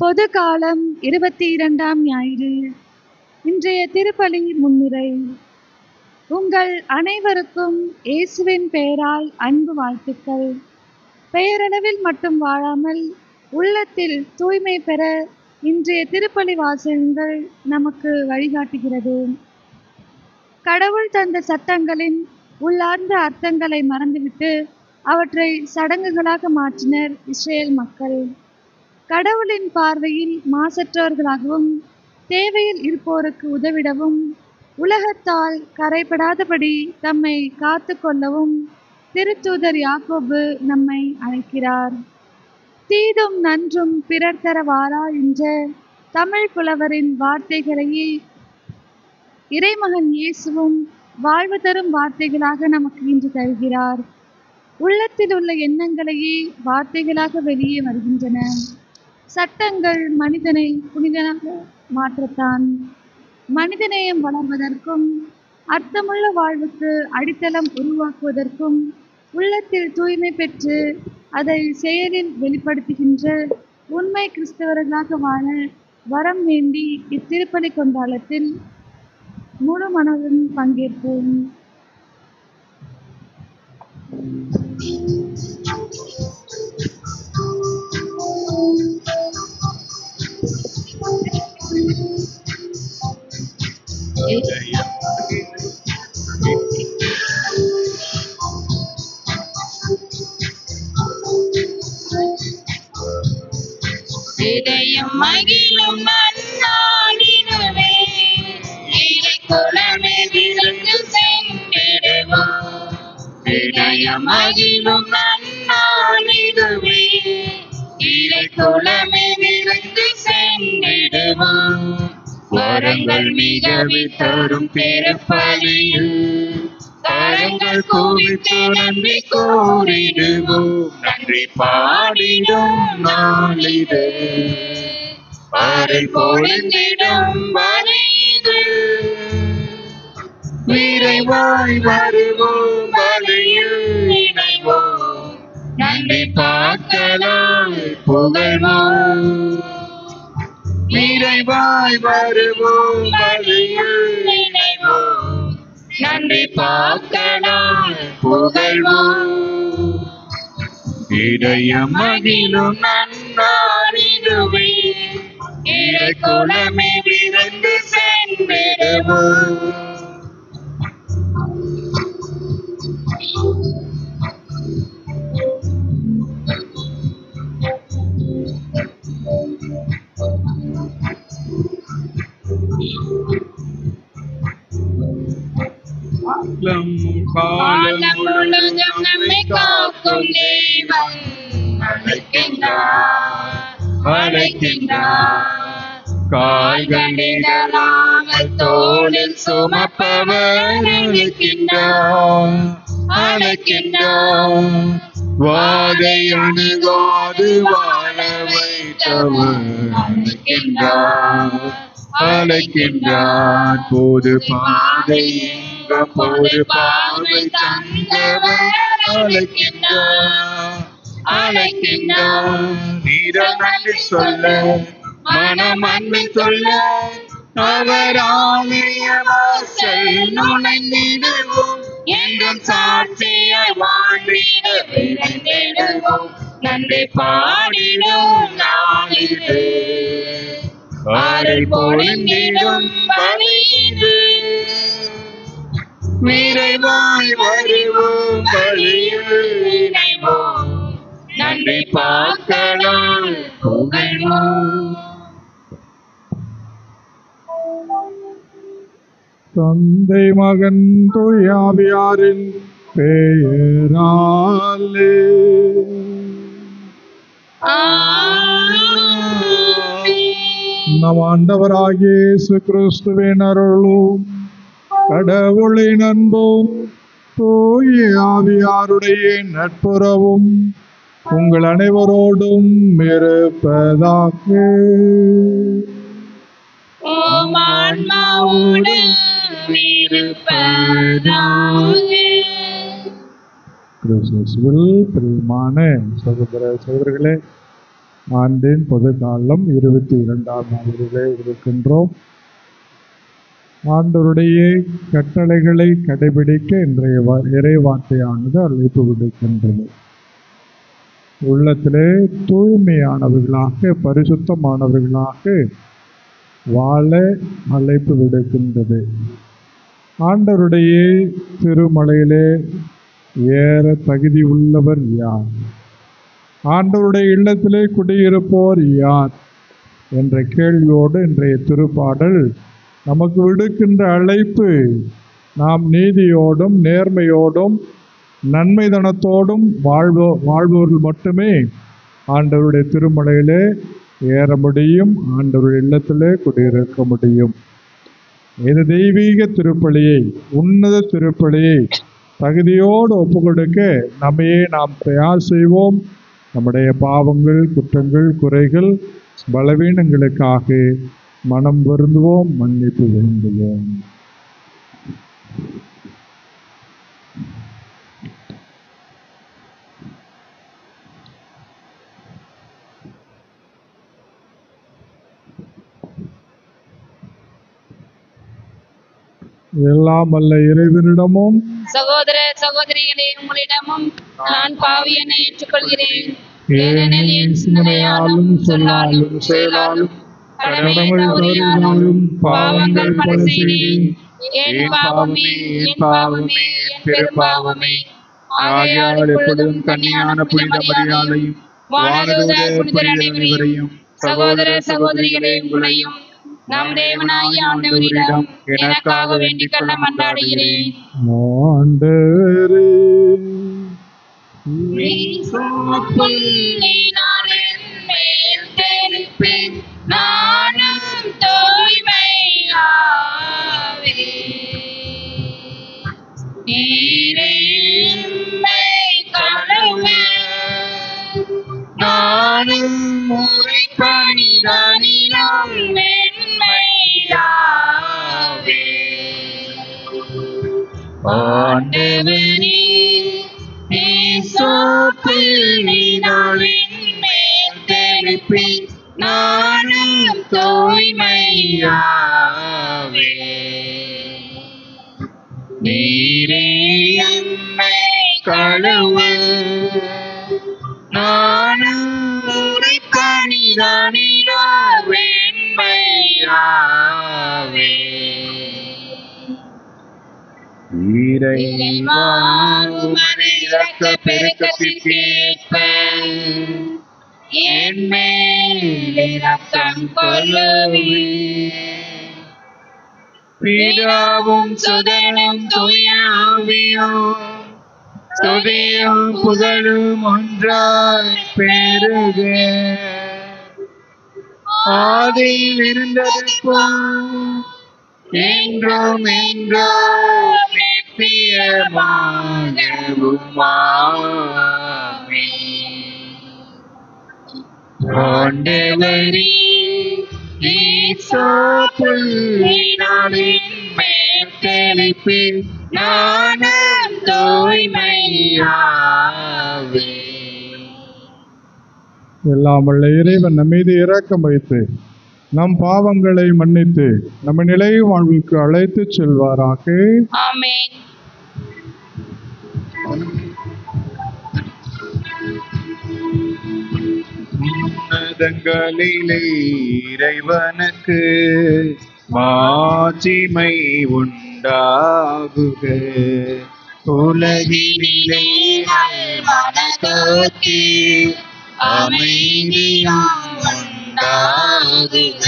பொது காலம் 22ஆம் ஞாயிறு. இன்றைய திருப்பலி முன்னுரை. உங்கள் அனைவருக்கும் இயேசுவின் பெயரால் அன்பு வாழ்த்துக்கள். பெயரளவில் மட்டும் வாழாமல் உள்ளத்தில் தூய்மை பெற இன்றைய திருப்பலி வாசகங்கள் நமக்கு வழிகாட்டுகிறது. கடவுள் தந்த சட்டங்களின் உள்ளார்ந்த அர்த்தங்களை மறந்துவிட்டு அவற்றை சடங்குகளாக மாற்றினர் இஸ்ரேல் மக்கள். கடவுளின் பார்வையில் மாசற்றவர்களாகவும் தேவையில் இருப்போருக்கு உதவிடவும் உலகத்தால் கரைபடாதபடி தம்மை காத்து கொள்ளவும் திருத்தூதர் யாக்கோபு நம்மை அழைக்கிறார். தீதும் நன்றும் பிறர் தர வாரா என்ற தமிழ் புலவரின் வார்த்தைகளையே இறைமகன் இயேசுவும் வாழ்வு தரும் வார்த்தைகளாக நமக்கு இன்று தருகிறார். உள்ளத்தில் உள்ள எண்ணங்களையே வார்த்தைகளாக வெளியே வருகின்றன. சட்டங்கள் மனிதனை புனிதனாக மாற்றத்தான். மனிதநேயம் வளர்வதற்கும் அர்த்தமுள்ள வாழ்வுக்கு அடித்தளம் உருவாக்குவதற்கும் உள்ளத்தில் தூய்மை பெற்று அதை செயலில் வெளிப்படுத்துகின்ற உண்மை கிறிஸ்தவர்களாக வாழ வரம் வேண்டி இத்திருப்பலி கொண்டாட்டத்தில் முழு மனதுடன் பங்கேற்போம். இதயம் மகிழும் நன்னாளினுவே இறைக்குலமே விருந்து சென்றிடுவோம். இதயம் மகிழும் நன்னாளினுவே இறைக்குலமே விருந்து சென்றிடுவோம். வரங்கள் மிகவே தரும் பெருப்பலியில் கரங்கள் குவித்து நன்றி கூறிடுவோம். நன்றி பாடிடும் நாளிது, அருள் பொழிந்திடும் வழிது. விரைவாய் வருவோம், வழியில் இணைவோம். நன்றி பார்க்கலாம் புகழ்வோம். விரைவாய் வருவோம், வழியில் இணைவோம். நன்றி பார்க்கலாம் புகழ்வோம். இதயம் மகிழும் நன்னாளினுவே இறைக்குலமே விருந்து சென்றிடுவோம். காலம் முழுதும் நம்மை காக்கும் தேவன் அழைக்கின்றார். கால்களிடலாமல் தோளில் சுமப்பவர் அழைக்கின்றார். வாதை அணுகாது வாழ வைத்தவர் அழைக்கின்றார். பொது பாதை பொது பார்வை தந்தவர் அழைக்கின்றார். நீரம் நன்றி சொல்ல மனம் அன்பு சொல்ல அவர் ஆலய வாசல் நுழைந்திடுவோம். என்றும் சாட்சியாய் வாழ்ந்திட விரைந்திடுவோம். நன்றி பாடிடும் நாளிது, அருள் பொழிந்திடும் வழிது. விரைவாய் வருவோம், வழியில் இணைவோம். நன்றி பார்க்கலாம் புகழ்வோம். தந்தை மகன் தூயாவியாரின் பெயராலே நம் ஆண்டவராகிய இயேசு கிறிஸ்துவின் அருளும் கடவுளின் அன்பும் தூய ஆவியாருடைய நட்புறவும் உங்கள் அனைவரோடும் இருப்பதாக. கிறிஸ்துவில் பிரியமான சகோதர சகோதரிகளே, ஆண்டின் பொதுக்காலம் 22ஆம் நாளிலே இருக்கின்றோம். ஆண்டவருடைய கட்டளைகளை கடைபிடிக்க இன்றைய இறைவார்த்தையானது அழைப்பு விடுக்கின்றது. உள்ளத்திலே தூய்மையானவர்களாக பரிசுத்தமானவர்களாக வாழ அழைப்பு விடுக்கின்றது. ஆண்டவருடைய திருமலையிலே ஏற தகுதி உள்ளவர் யார்? ஆண்டவருடைய இல்லத்திலே குடியிருப்போர் யார் என்ற கேள்வியோடு இன்றைய திருப்பாடல் நமக்கு விடுக்கின்ற அழைப்பு, நாம் நீதியோடும் நேர்மையோடும் நன்மைதனத்தோடும் வாழ்பவர்கள் மட்டுமே ஆண்டவருடைய திருமலையிலே ஏற முடியும், ஆண்டவருடைய இல்லத்திலே குடியிருக்க முடியும். இது தெய்வீக திருப்பலியை, உன்னத திருப்பலியை தகுதியோடு ஒப்பு கொடுக்க நம்மையே நாம் தயார் செய்வோம். நம்முடைய பாவங்கள், குற்றங்கள், குறைகள், பலவீனங்களுக்காக மனம் வருந்துவோம், மன்னிப்பு வேண்டுவோம். எல்லாம் வல்ல இறைவனிடமும் சகோதர சகோதரிகளே, உங்களிடமும் நான் பாவியனை ஏற்றுக்கொள்கிறேன். ஏனெனில் என் சிந்தனையாலும் சொல்லாலும் செயலாலும் கடமைகள் தவறினாலும் பாவங்கள் பல செய்தேன். என் பாவமே, என் பாவமே, என் பெரும்பாவமே. ஆகையால் எப்பொழுதும் கன்னியான புனித மரியாதையும் வானதூதர் புனிதர் அனைவரையும், சகோதர சகோதரிகளே உங்களையும் நம் தேவனாகிய ஆண்டவரிடம் எனக்காக வேண்டிக் கொள்ள மன்றாடுகிறேன். ஆண்டவரே, நானும் தூய்மையாவே நானும் முறைப்பணிதானிலும் வெண்மையாவே. ஆண்டவரே, நானும் தூய்மையாவே. நீரே என்னை கழுவ, நானும் முறைப்பணிதானிலோ வெண்மையாவே. இறைவா, உமது இரக்க பெருக்கத்திற்கேற்ப என் மேல் இரக்கம் கொள்ளுவீர். பிதாவும் சுதனும் தூய ஆவியும் துதியும் புகழும் ஒன்றாய் பெருக. ஆதியில் இருந்தது போல் என்றும் என்றும் நித்தியமாகவுமாமே. ஆண்டவரே, புள்ளினாலின் மேல் தெளிப்பில் நானும் தூய்மையாவே. எல்லாம் வல்ல இறைவன் நம் மீது இரக்கம் வைத்து நம் பாவங்களை மன்னித்து நம்ம நிலை வாழ்வுக்கு அழைத்து செல்வாராக. ஆமென். உன்னதங்களிலே இறைவனுக்கு மாட்சிமை உண்டாகுக. உலகினிலே மனதோக்கி அமைதியாம் உண்டாகுக.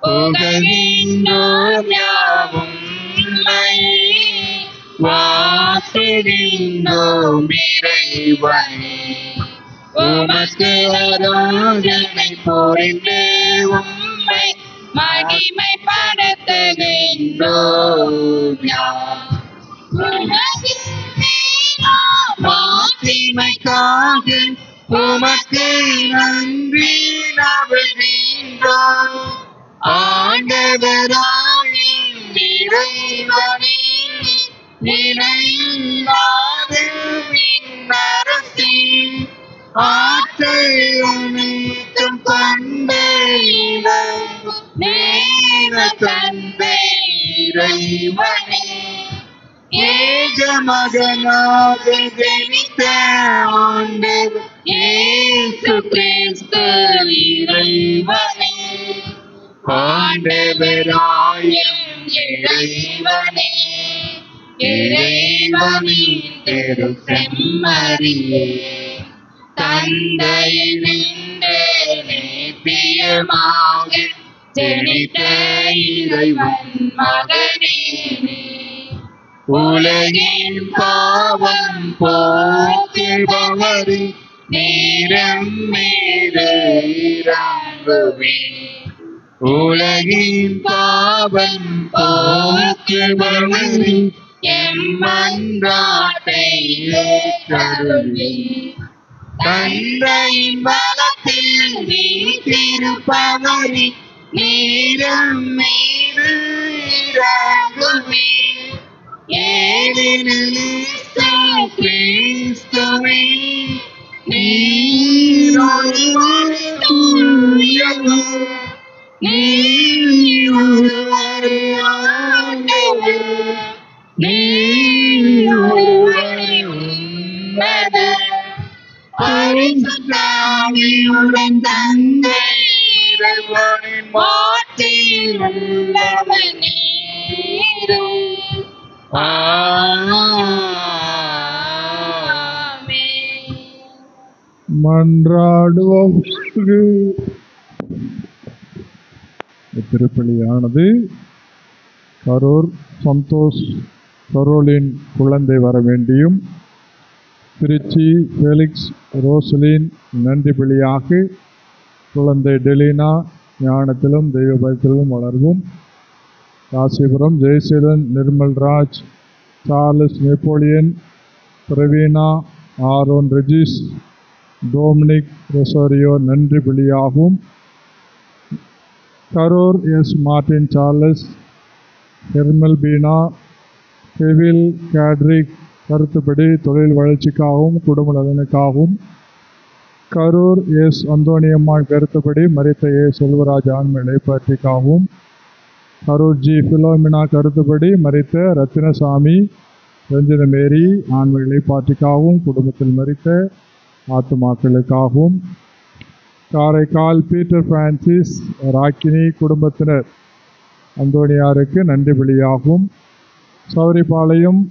புகழ்கின்றோம் யாவும் உம்மையே, வாழ்த்துகின்றோம் இறைவனே. உமக்கு ஆராதனை புரிந்து உம்மை மகிமைப்படுத்துகின்றோம் யாம். மாட்சிமைக்காக உமக்கு நன்றி நல்கின்றோம். ஆண்டவராகிய இறைவனே, இணையில்லாத விண்ணரசே, ஆற்றல் அனைத்தும் கொண்ட இறைவன், நேர தந்தை இறைவனே, ஏக மகனாக ஜனித்த ஆண்டவர் இயேசு கிறிஸ்து இறைவனே, ஆண்டவராயும் இறைவனே, இறைவனின் திரு செம்மறியே, தந்தையினின்று நித்தியமாக ஜனித்த இறைவன் மகனே, உலகின் பாவம் போக்குபவரே, நீரம் மீது இறங்குவே, உலகின் பாவம் போக்குபவரே, எம் மன்றாட்டை ஏற்றருள்வே, தந்தையின் வலத்தில் வீற்றிருப்பவரே, நீரம் மீது இறங்குவே, ஏனெனில் கிறிஸ்துவே நீர் ஒருவரே தூயவர், நீர் ஒருவரே ஆண்டவர், நீர் ஒருவரே உன்னதர், பரிசுத்த ஆவியுடன் தந்தை இறைவனின் மாற்றில் உள்ளவனே, மன்றாடுவோம். திருப்பலியானது கரூர் சந்தோஷ் கரோலின் குழந்தை வர வேண்டியும், திருச்சி ஃபெலிக்ஸ் ரோசலின் நன்றி பலியாக குழந்தை டெலினா ஞானத்திலும் தெய்வ பயத்திலும் வளர்வும், Rasipuram Jayaseelan Nirmalraj Charles Napoleon Praveena Aaron Regis Dominic Rosario நன்றி பலியாகவும், கரூர் எஸ் மார்டின் சார்லஸ் ஹெர்மல் பீனா கெவில் கேட்ரிக் கருத்துப்படி தொழில் வளர்ச்சிக்காகவும் குடும்ப நலனுக்காகவும், கரூர் எஸ் அந்தோணியம்மாள் கருத்துப்படி மரித்த ஏ செல்வராஜ் ஆன்ம இளைப்பாற்றிக்காகவும், கரூர் ஜி பிலோமினா கருத்துப்படி மரித்த ரத்தினசாமி ரஞ்சித மேரி ஆன்ம இளைப்பாற்றிக்காகவும் குடும்பத்தில் மரித்த ஆத்துமாக்களுக்காகவும், காரைக்கால் பீட்டர் பிரான்சிஸ் ராக்கினி குடும்பத்தினர் அந்தோணியாருக்கு நன்றி பலியாகவும், சௌரிபாளையம்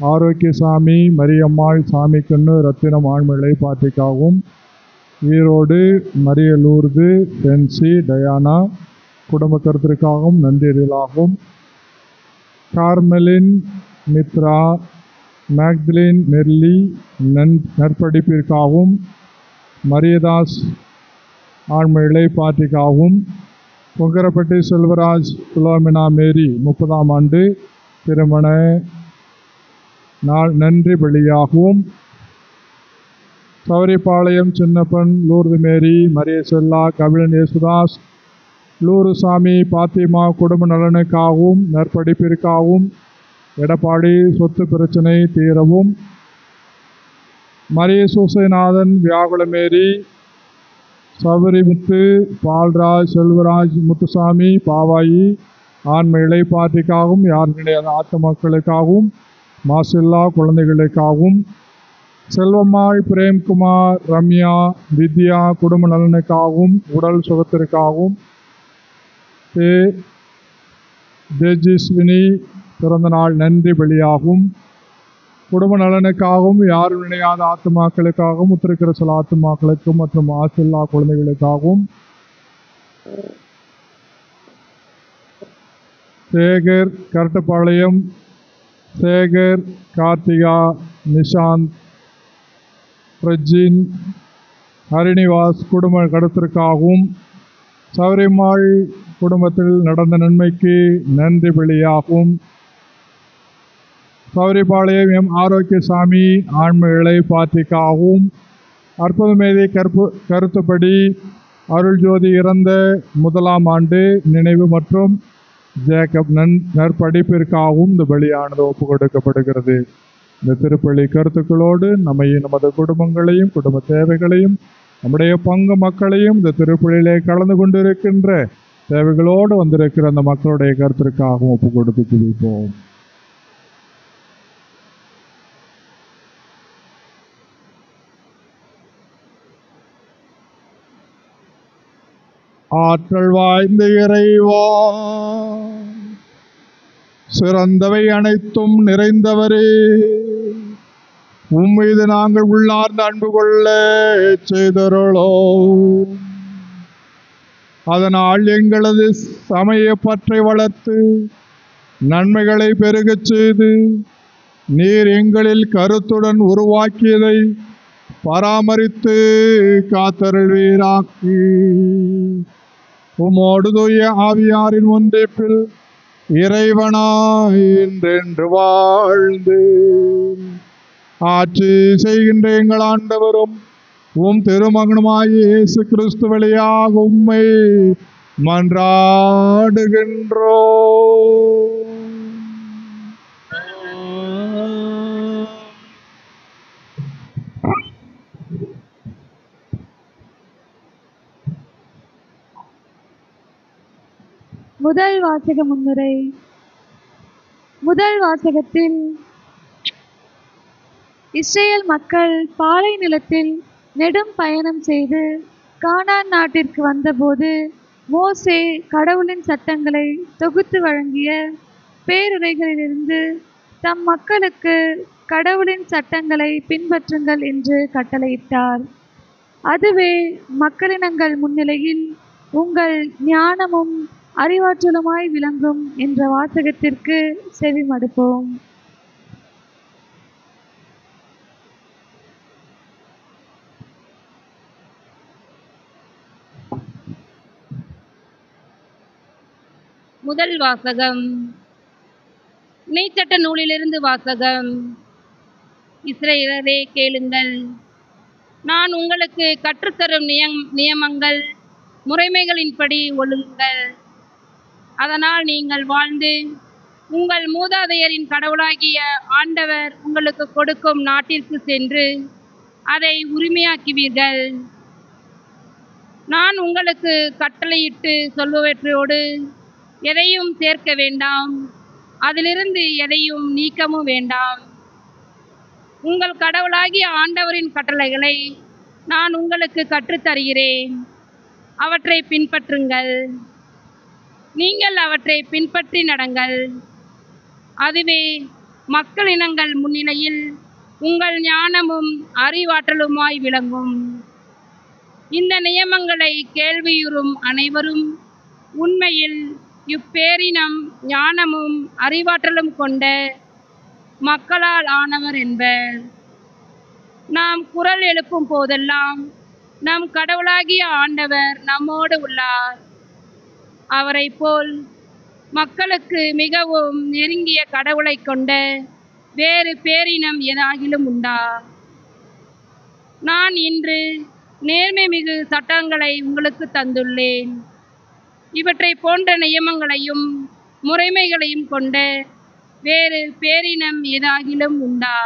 ஆரோக்கியசாமி மரியம்மாள் சாமிக்கண்ணு ரத்தினம் ஆன்ம இளைப்பாற்றிக்காகவும், ஈரோடு மரியலூர்து பென்சி டயானா குடும்ப கருத்திற்காகவும் நன்றியலாகவும், கார்மெலின் மித்ரா மேக்தலின் நெர்லி நற்படிப்பிற்காகவும், மரியதாஸ் ஆன்ம இளைப்பாற்றிக்காகவும், கொங்கரப்பட்டி செல்வராஜ் பிலோமினா மேரி 30ஆம் ஆண்டு திருமண நாள் நன்றி பலியாகவும், சௌரிபாளையம் சின்னப்பன் லூர்து மேரி மரிய செல்லா கபிலன் யேசுதாஸ் லூருசாமி பாத்திமா குடும்ப நலனுக்காகவும் நற்படிப்பிற்காகவும், எடப்பாடி சொத்து பிரச்சனை தீரவும், மரிய சூசைநாதன் வியாகுலமேரி சபரிமுத்து பால்ராஜ் செல்வராஜ் முத்துசாமி பாவாயி ஆன்ம இளைப்பாற்றிக்காகவும், யார் கிடையாத ஆத்மக்களுக்காகவும், மாசில்லா குழந்தைகளுக்காகவும், செல்வம்மாள் பிரேம்குமார் ரம்யா வித்யா குடும்ப நலனுக்காகவும் உடல் சுகத்திற்காகவும், தேஜஸ்வினி பிறந்தநாள் நன்றி பலியாகவும், குடும்ப நலனுக்காகவும், யாரும் நினையாத ஆத்துமாக்களுக்காகவும், உத்திரக்கிரசல் ஆத்துமாக்களுக்கும் மற்றும் ஆசில்லா குழந்தைகளுக்காகவும், சேகர் கரட்டுப்பாளையம் சேகர் கார்த்திகா நிஷாந்த் பிரஜின் ஹரிநிவாஸ் குடும்ப கருத்திற்காகவும், சௌரிமாள் குடும்பத்தில் நடந்த நன்மைக்கு நன்றி பலியாகவும், சௌரிபாளையம் எம் ஆரோக்கியசாமி ஆன்ம இளைப்பாற்றிக்காகவும், அற்புதமேதை கருத்துப்படி அருள்ஜோதி இறந்த 1ஆம் ஆண்டு நினைவு மற்றும் ஜேக்கப் நற்படிப்பிற்காகவும் இந்த பலியானது ஒப்பு கொடுக்கப்படுகிறது. இந்த திருப்பலி கருத்துக்களோடு நம்மையும் நமது குடும்பங்களையும் குடும்ப தேவைகளையும் நம்முடைய பங்கு மக்களையும் இந்த திருப்பலியிலே கலந்து கொண்டிருக்கின்ற தேவைகளோடு வந்திருக்கிற அந்த மக்களுடைய கருத்திற்காகவும் ஒப்பு கொடுத்து ஜெபிப்போம். ஆற்றல் வாய்ந்த இறைவா, சிறந்தவை அனைத்தும் நிறைந்தவரே, உம்மீது நாங்கள் உள்ளார்ந்த அன்பு கொள்ள செய்தருளோ. அதனால் எங்களது சமய பற்றை வளர்த்து நன்மைகளை பெருகச் செய்து நீர் எங்களில் கருத்துடன் உருவாக்கியதை பராமரித்து காத்தருள்வீராக்கி உம்மோடு தூய ஆவியாரின் ஒன்றிப்பில் இறைவனாய் என்றென்று வாழ்ந்து ஆட்சி செய்கின்ற எங்கள் ஆண்டவரும் உம் திருமகனுமாய் இயேசு கிறிஸ்து வழியாக உம்மை மன்றாடுகின்றோம். முதல் வாசக முன்னுரை. முதல் வாசகத்தில் இஸ்ரேல் மக்கள் பாலை நிலத்தில் நெடும் பயணம் செய்து கானான் நாட்டிற்கு வந்தபோது மோசே கடவுளின் சட்டங்களை தொகுத்து வழங்கிய பேருரைகளிலிருந்து தம் மக்களுக்கு கடவுளின் சட்டங்களை பின்பற்றுங்கள் என்று கட்டளையிட்டார். அதுவே மக்களினங்கள் முன்னிலையில் உங்கள் ஞானமும் அறிவாற்றலுமாய் விளங்கும் என்ற வாசகத்திற்கு செவிமடுப்போம். முதல் வாசகம். இணைச்சட்ட நூலிலிருந்து வாசகம். இஸ்ரவேலரே கேளுங்கள், நான் உங்களுக்கு கற்றுத்தரும் நியமங்கள் முறைமைகளின்படி ஒழுங்குங்கள். அதனால் நீங்கள் வாழ்ந்து உங்கள் மூதாதையரின் கடவுளாகிய ஆண்டவர் உங்களுக்கு கொடுக்கும் நாட்டிற்கு சென்று அதை உரிமையாக்குவீர்கள். நான் உங்களுக்கு கட்டளையிட்டு சொல்பவற்றோடு எதையும் சேர்க்க வேண்டாம், அதிலிருந்து எதையும் நீக்கவும் வேண்டாம். உங்கள் கடவுளாகிய ஆண்டவரின் கட்டளைகளை நான் உங்களுக்கு கற்றுத்தருகிறேன், அவற்றை பின்பற்றுங்கள். நீங்கள் அவற்றை பின்பற்றி நடங்கள். அதுவே மக்களினங்கள் முன்னிலையில் உங்கள் ஞானமும் அறிவாற்றலுமாய் விளங்கும். இந்த நியமங்களை கேள்வியுறும் அனைவரும் உண்மையில் இப்பேரினம் ஞானமும் அறிவாற்றலும் கொண்ட மக்களால் ஆனவர் என்பர். நாம் குரல் எழுப்பும் போதெல்லாம் நம் கடவுளாகிய ஆண்டவர் நம்மோடு உள்ளார். அவரை போல் மக்களுக்கு மிகவும் நெருங்கிய கடவுளை கொண்ட வேறு பேரினம் ஏதாகிலும் உண்டா? நான் இன்று நேர்மை மிகு சட்டங்களை உங்களுக்கு தந்துள்ளேன். இவற்றை போன்ற நியமங்களையும் முறைமைகளையும் கொண்ட வேறு பேரினம் ஏதாகிலும் உண்டா?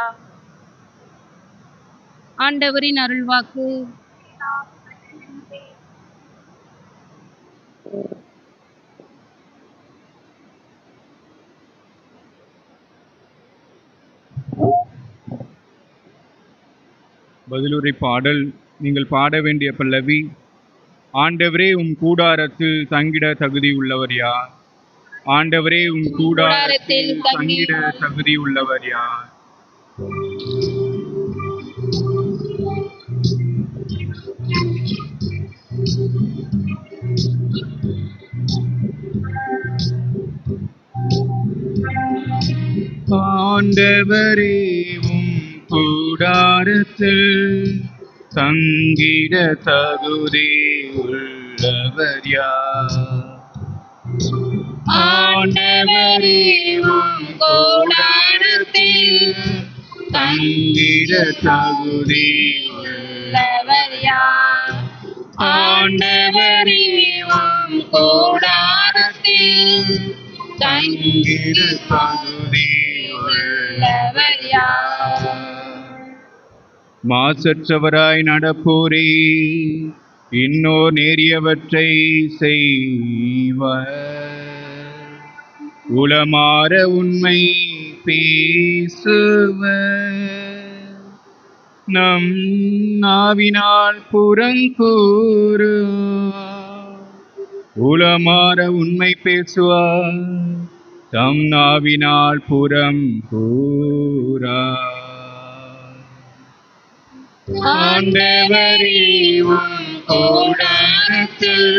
ஆண்டவரின் அருள்வாக்கு. பதிலுரை பாடல். நீங்கள் பாட வேண்டிய பல்லவி: ஆண்டவரே உம் கூடாரத்தில் தங்கிட தகுதி உள்ளவர் யார்? ஆண்டவரே உம் கூடாரத்தில் தங்கிட தகுதி உள்ளவர் யார்? ஆண்டவரே உம் கூடாரத்தில் தங்கிட தகுதி உள்ளவர் யார்? ஆண்டவரே உம் கூடாரத்தில் தங்கிட தகுதி உள்ளவர் யார்? ஆண்டவரே உம் கூடாரத்தில் தங்கிட தகுதி உள்ளவர் யார்? மாசற்றவராய் நடப்போரே, இன்னோர் நேரியவற்றை செய்வர். உளமாற உண்மை பேசுவர். நம் நாவினால் புறங்கூறுவார். உளமாற உண்மை பேசுவார். தம் நாவினால் புறம் கூறார். ஆண்டவரே உம் கூடாரத்தில்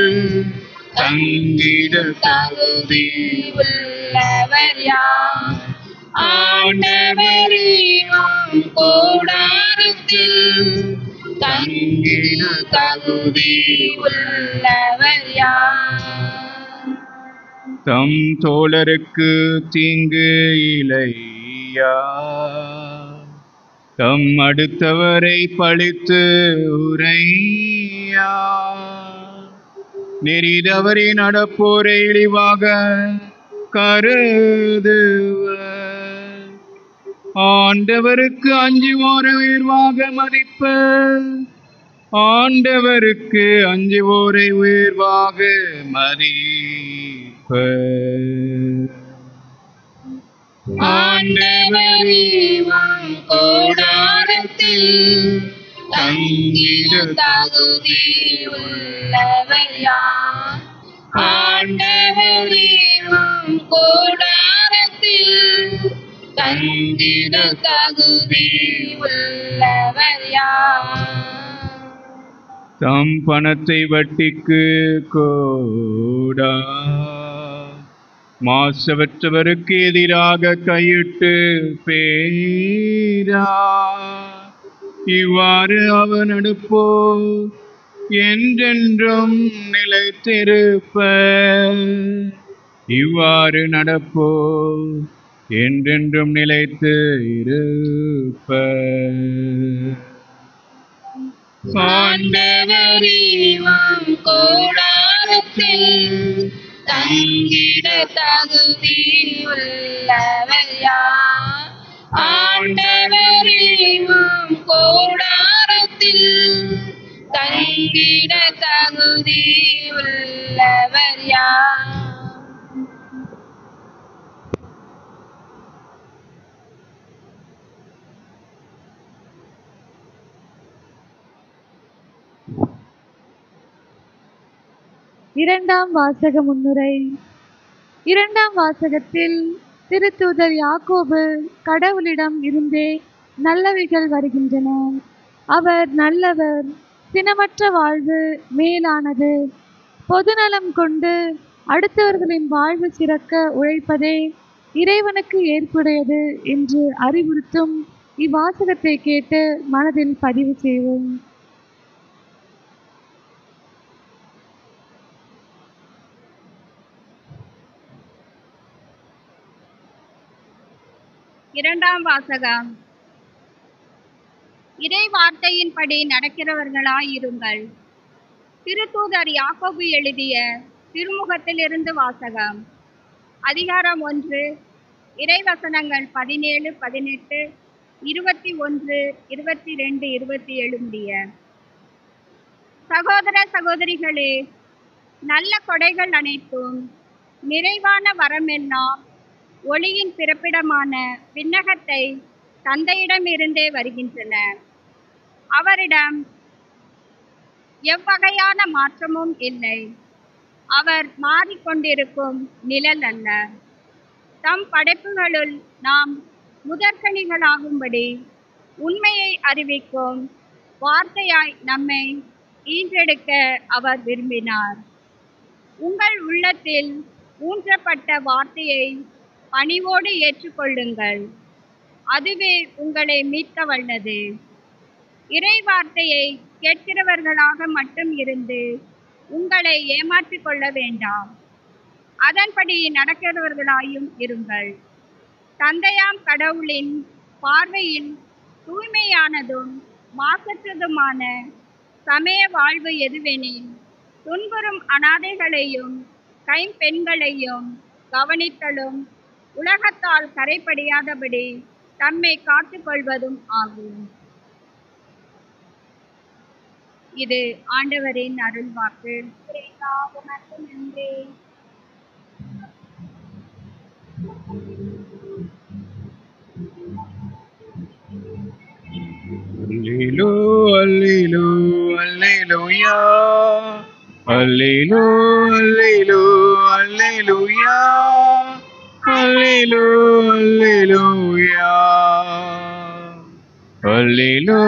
தங்கிட தகுதி உள்ளவர் யார்? ஆண்டவரே உம் கூடாரத்தில் தங்கிட தகுதி உள்ளவர் யார்? தம் தோழருக்கு தீங்கு இலையா, தம் அடுத்தவரை பழித்து உரையா, நெறிதவறி நடப்போரை இழிவாக கருதுவர். ஆண்டவருக்கு அஞ்சுவோரை உயர்வாக மதிப்பர். ஆண்டவருக்கு அஞ்சுவோரை உயர்வாக மதிப்பர். ஆண்டவரே உம் கூடாரத்தில் தங்கிட தகுதி உள்ளவர் யார்? ஆண்டவரே உம் கூடாரத்தில் தங்கிட தகுதி உள்ளவர் யார்? தம் பணத்தை வட்டிக்கு கோடா, மாசவற்றவருக்கு எதிராக கையிட்டு பேரா, இவ்வாறு அவர் நடப்போ என்றென்றும் நிலைத்திருப்பர். இவ்வாறு நடப்போ என்றென்றும் நிலைத்து இருப்பர். ஆண்டவரே உம் கூடாரத்தில் தங்கிட தகுதி உள்ளவர் யார்? ஆண்டவரே உம் கூடாரத்தில் தங்கிட தகுதி உள்ளவர் யார்? இரண்டாம் வாசக முன்னுரை. இரண்டாம் வாசகத்தில் திருத்தூதர் யாக்கோபு கடவுளிடம் இருந்தே நல்லவைகள் வருகின்றன. அவர் நல்லவர், சினமற்ற வாழ்வு மேலானது, பொதுநலம் கொண்டு அடுத்தவர்களின் வாழ்வு சிறக்க உழைப்பதே இறைவனுக்கு ஏற்புடையது என்று அறிவுறுத்தும் இவ்வாசகத்தை கேட்டு மனதில் பதிவு செய்வோம். இரண்டாம் வாசகம். இறை வார்த்தையின்படி நடக்கிறவர்களாயிருங்கள். திருத்தூதர் யாக்கோபு எழுதிய திருமுகத்திலிருந்து வாசகம். அதிகாரம் 1, இறைவசனங்கள் 17, 18, 21, 22, 27 முடிய. சகோதர சகோதரிகளே, நல்ல கொடைகள் அனைத்தும் நிறைவான வரமெல்லாம் ஒளியின் பிறப்பிடமான விண்ணகத்தை தந்தையிடமிருந்தே வருகின்றன. அவரிடம் எவ்வகையான மாற்றமும் இல்லை. அவர் மாறிக்கொண்டிருக்கும் நிழல் அல்ல. தம் படைப்புகளுள் நாம் முதற்கனிகளாகும்படி உண்மையை அறிவிக்கும் வார்த்தையாய் நம்மை ஈன்றெடுக்க அவர் விரும்பினார். உங்கள் உள்ளத்தில் ஊன்றப்பட்ட வார்த்தையை பணிவோடு ஏற்றுக்கொள்ளுங்கள். அதுவே உங்களை மீட்க வல்லது. இறை வார்த்தையை கேட்கிறவர்களாக மட்டும் இருந்து உங்களை ஏமாற்றிக் கொள்ள வேண்டாம். அதன்படி நடக்கிறவர்களாயும் இருங்கள். தந்தையாம் கடவுளின் பார்வையில் தூய்மையானதும் மாசற்றதுமான சமய வாழ்வு எதுவெனில், துன்புறும் அனாதைகளையும் கைம்பெண்களையும் கவனித்தலும் உலகத்தால் கரைபடியாதபடி தம்மை காத்துக்கொள்வதும் ஆகும். இது ஆண்டவரின் அருள்வாக்கு. இறைவா, உமக்கு நன்றி. அல்லேலூ அல்லேலூ அல்லேலூயா அல்லேலூ அல்லேலூ அல்லேலூயா அல்லேலூ அல்லேலூயா அல்லேலூ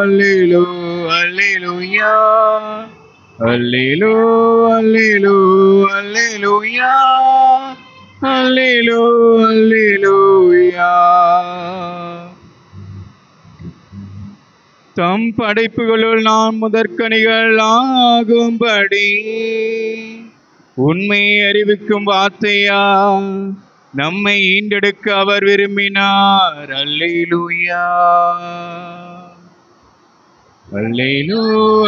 அல்லேலூ அல்லேலூயா அல்லேலூ அல்லேலூ அல்லேலூயா அல்லேலூ அல்லேலூயா. தம் படைப்புகளுள் நாம் முதற்கனிகள் ஆகும்படி உண்மையை அறிவிக்கும் வார்த்தையா நம்மை ஈண்டெடுக்க அவர் விரும்பினார். அல்லேலூயா அல்லேலூ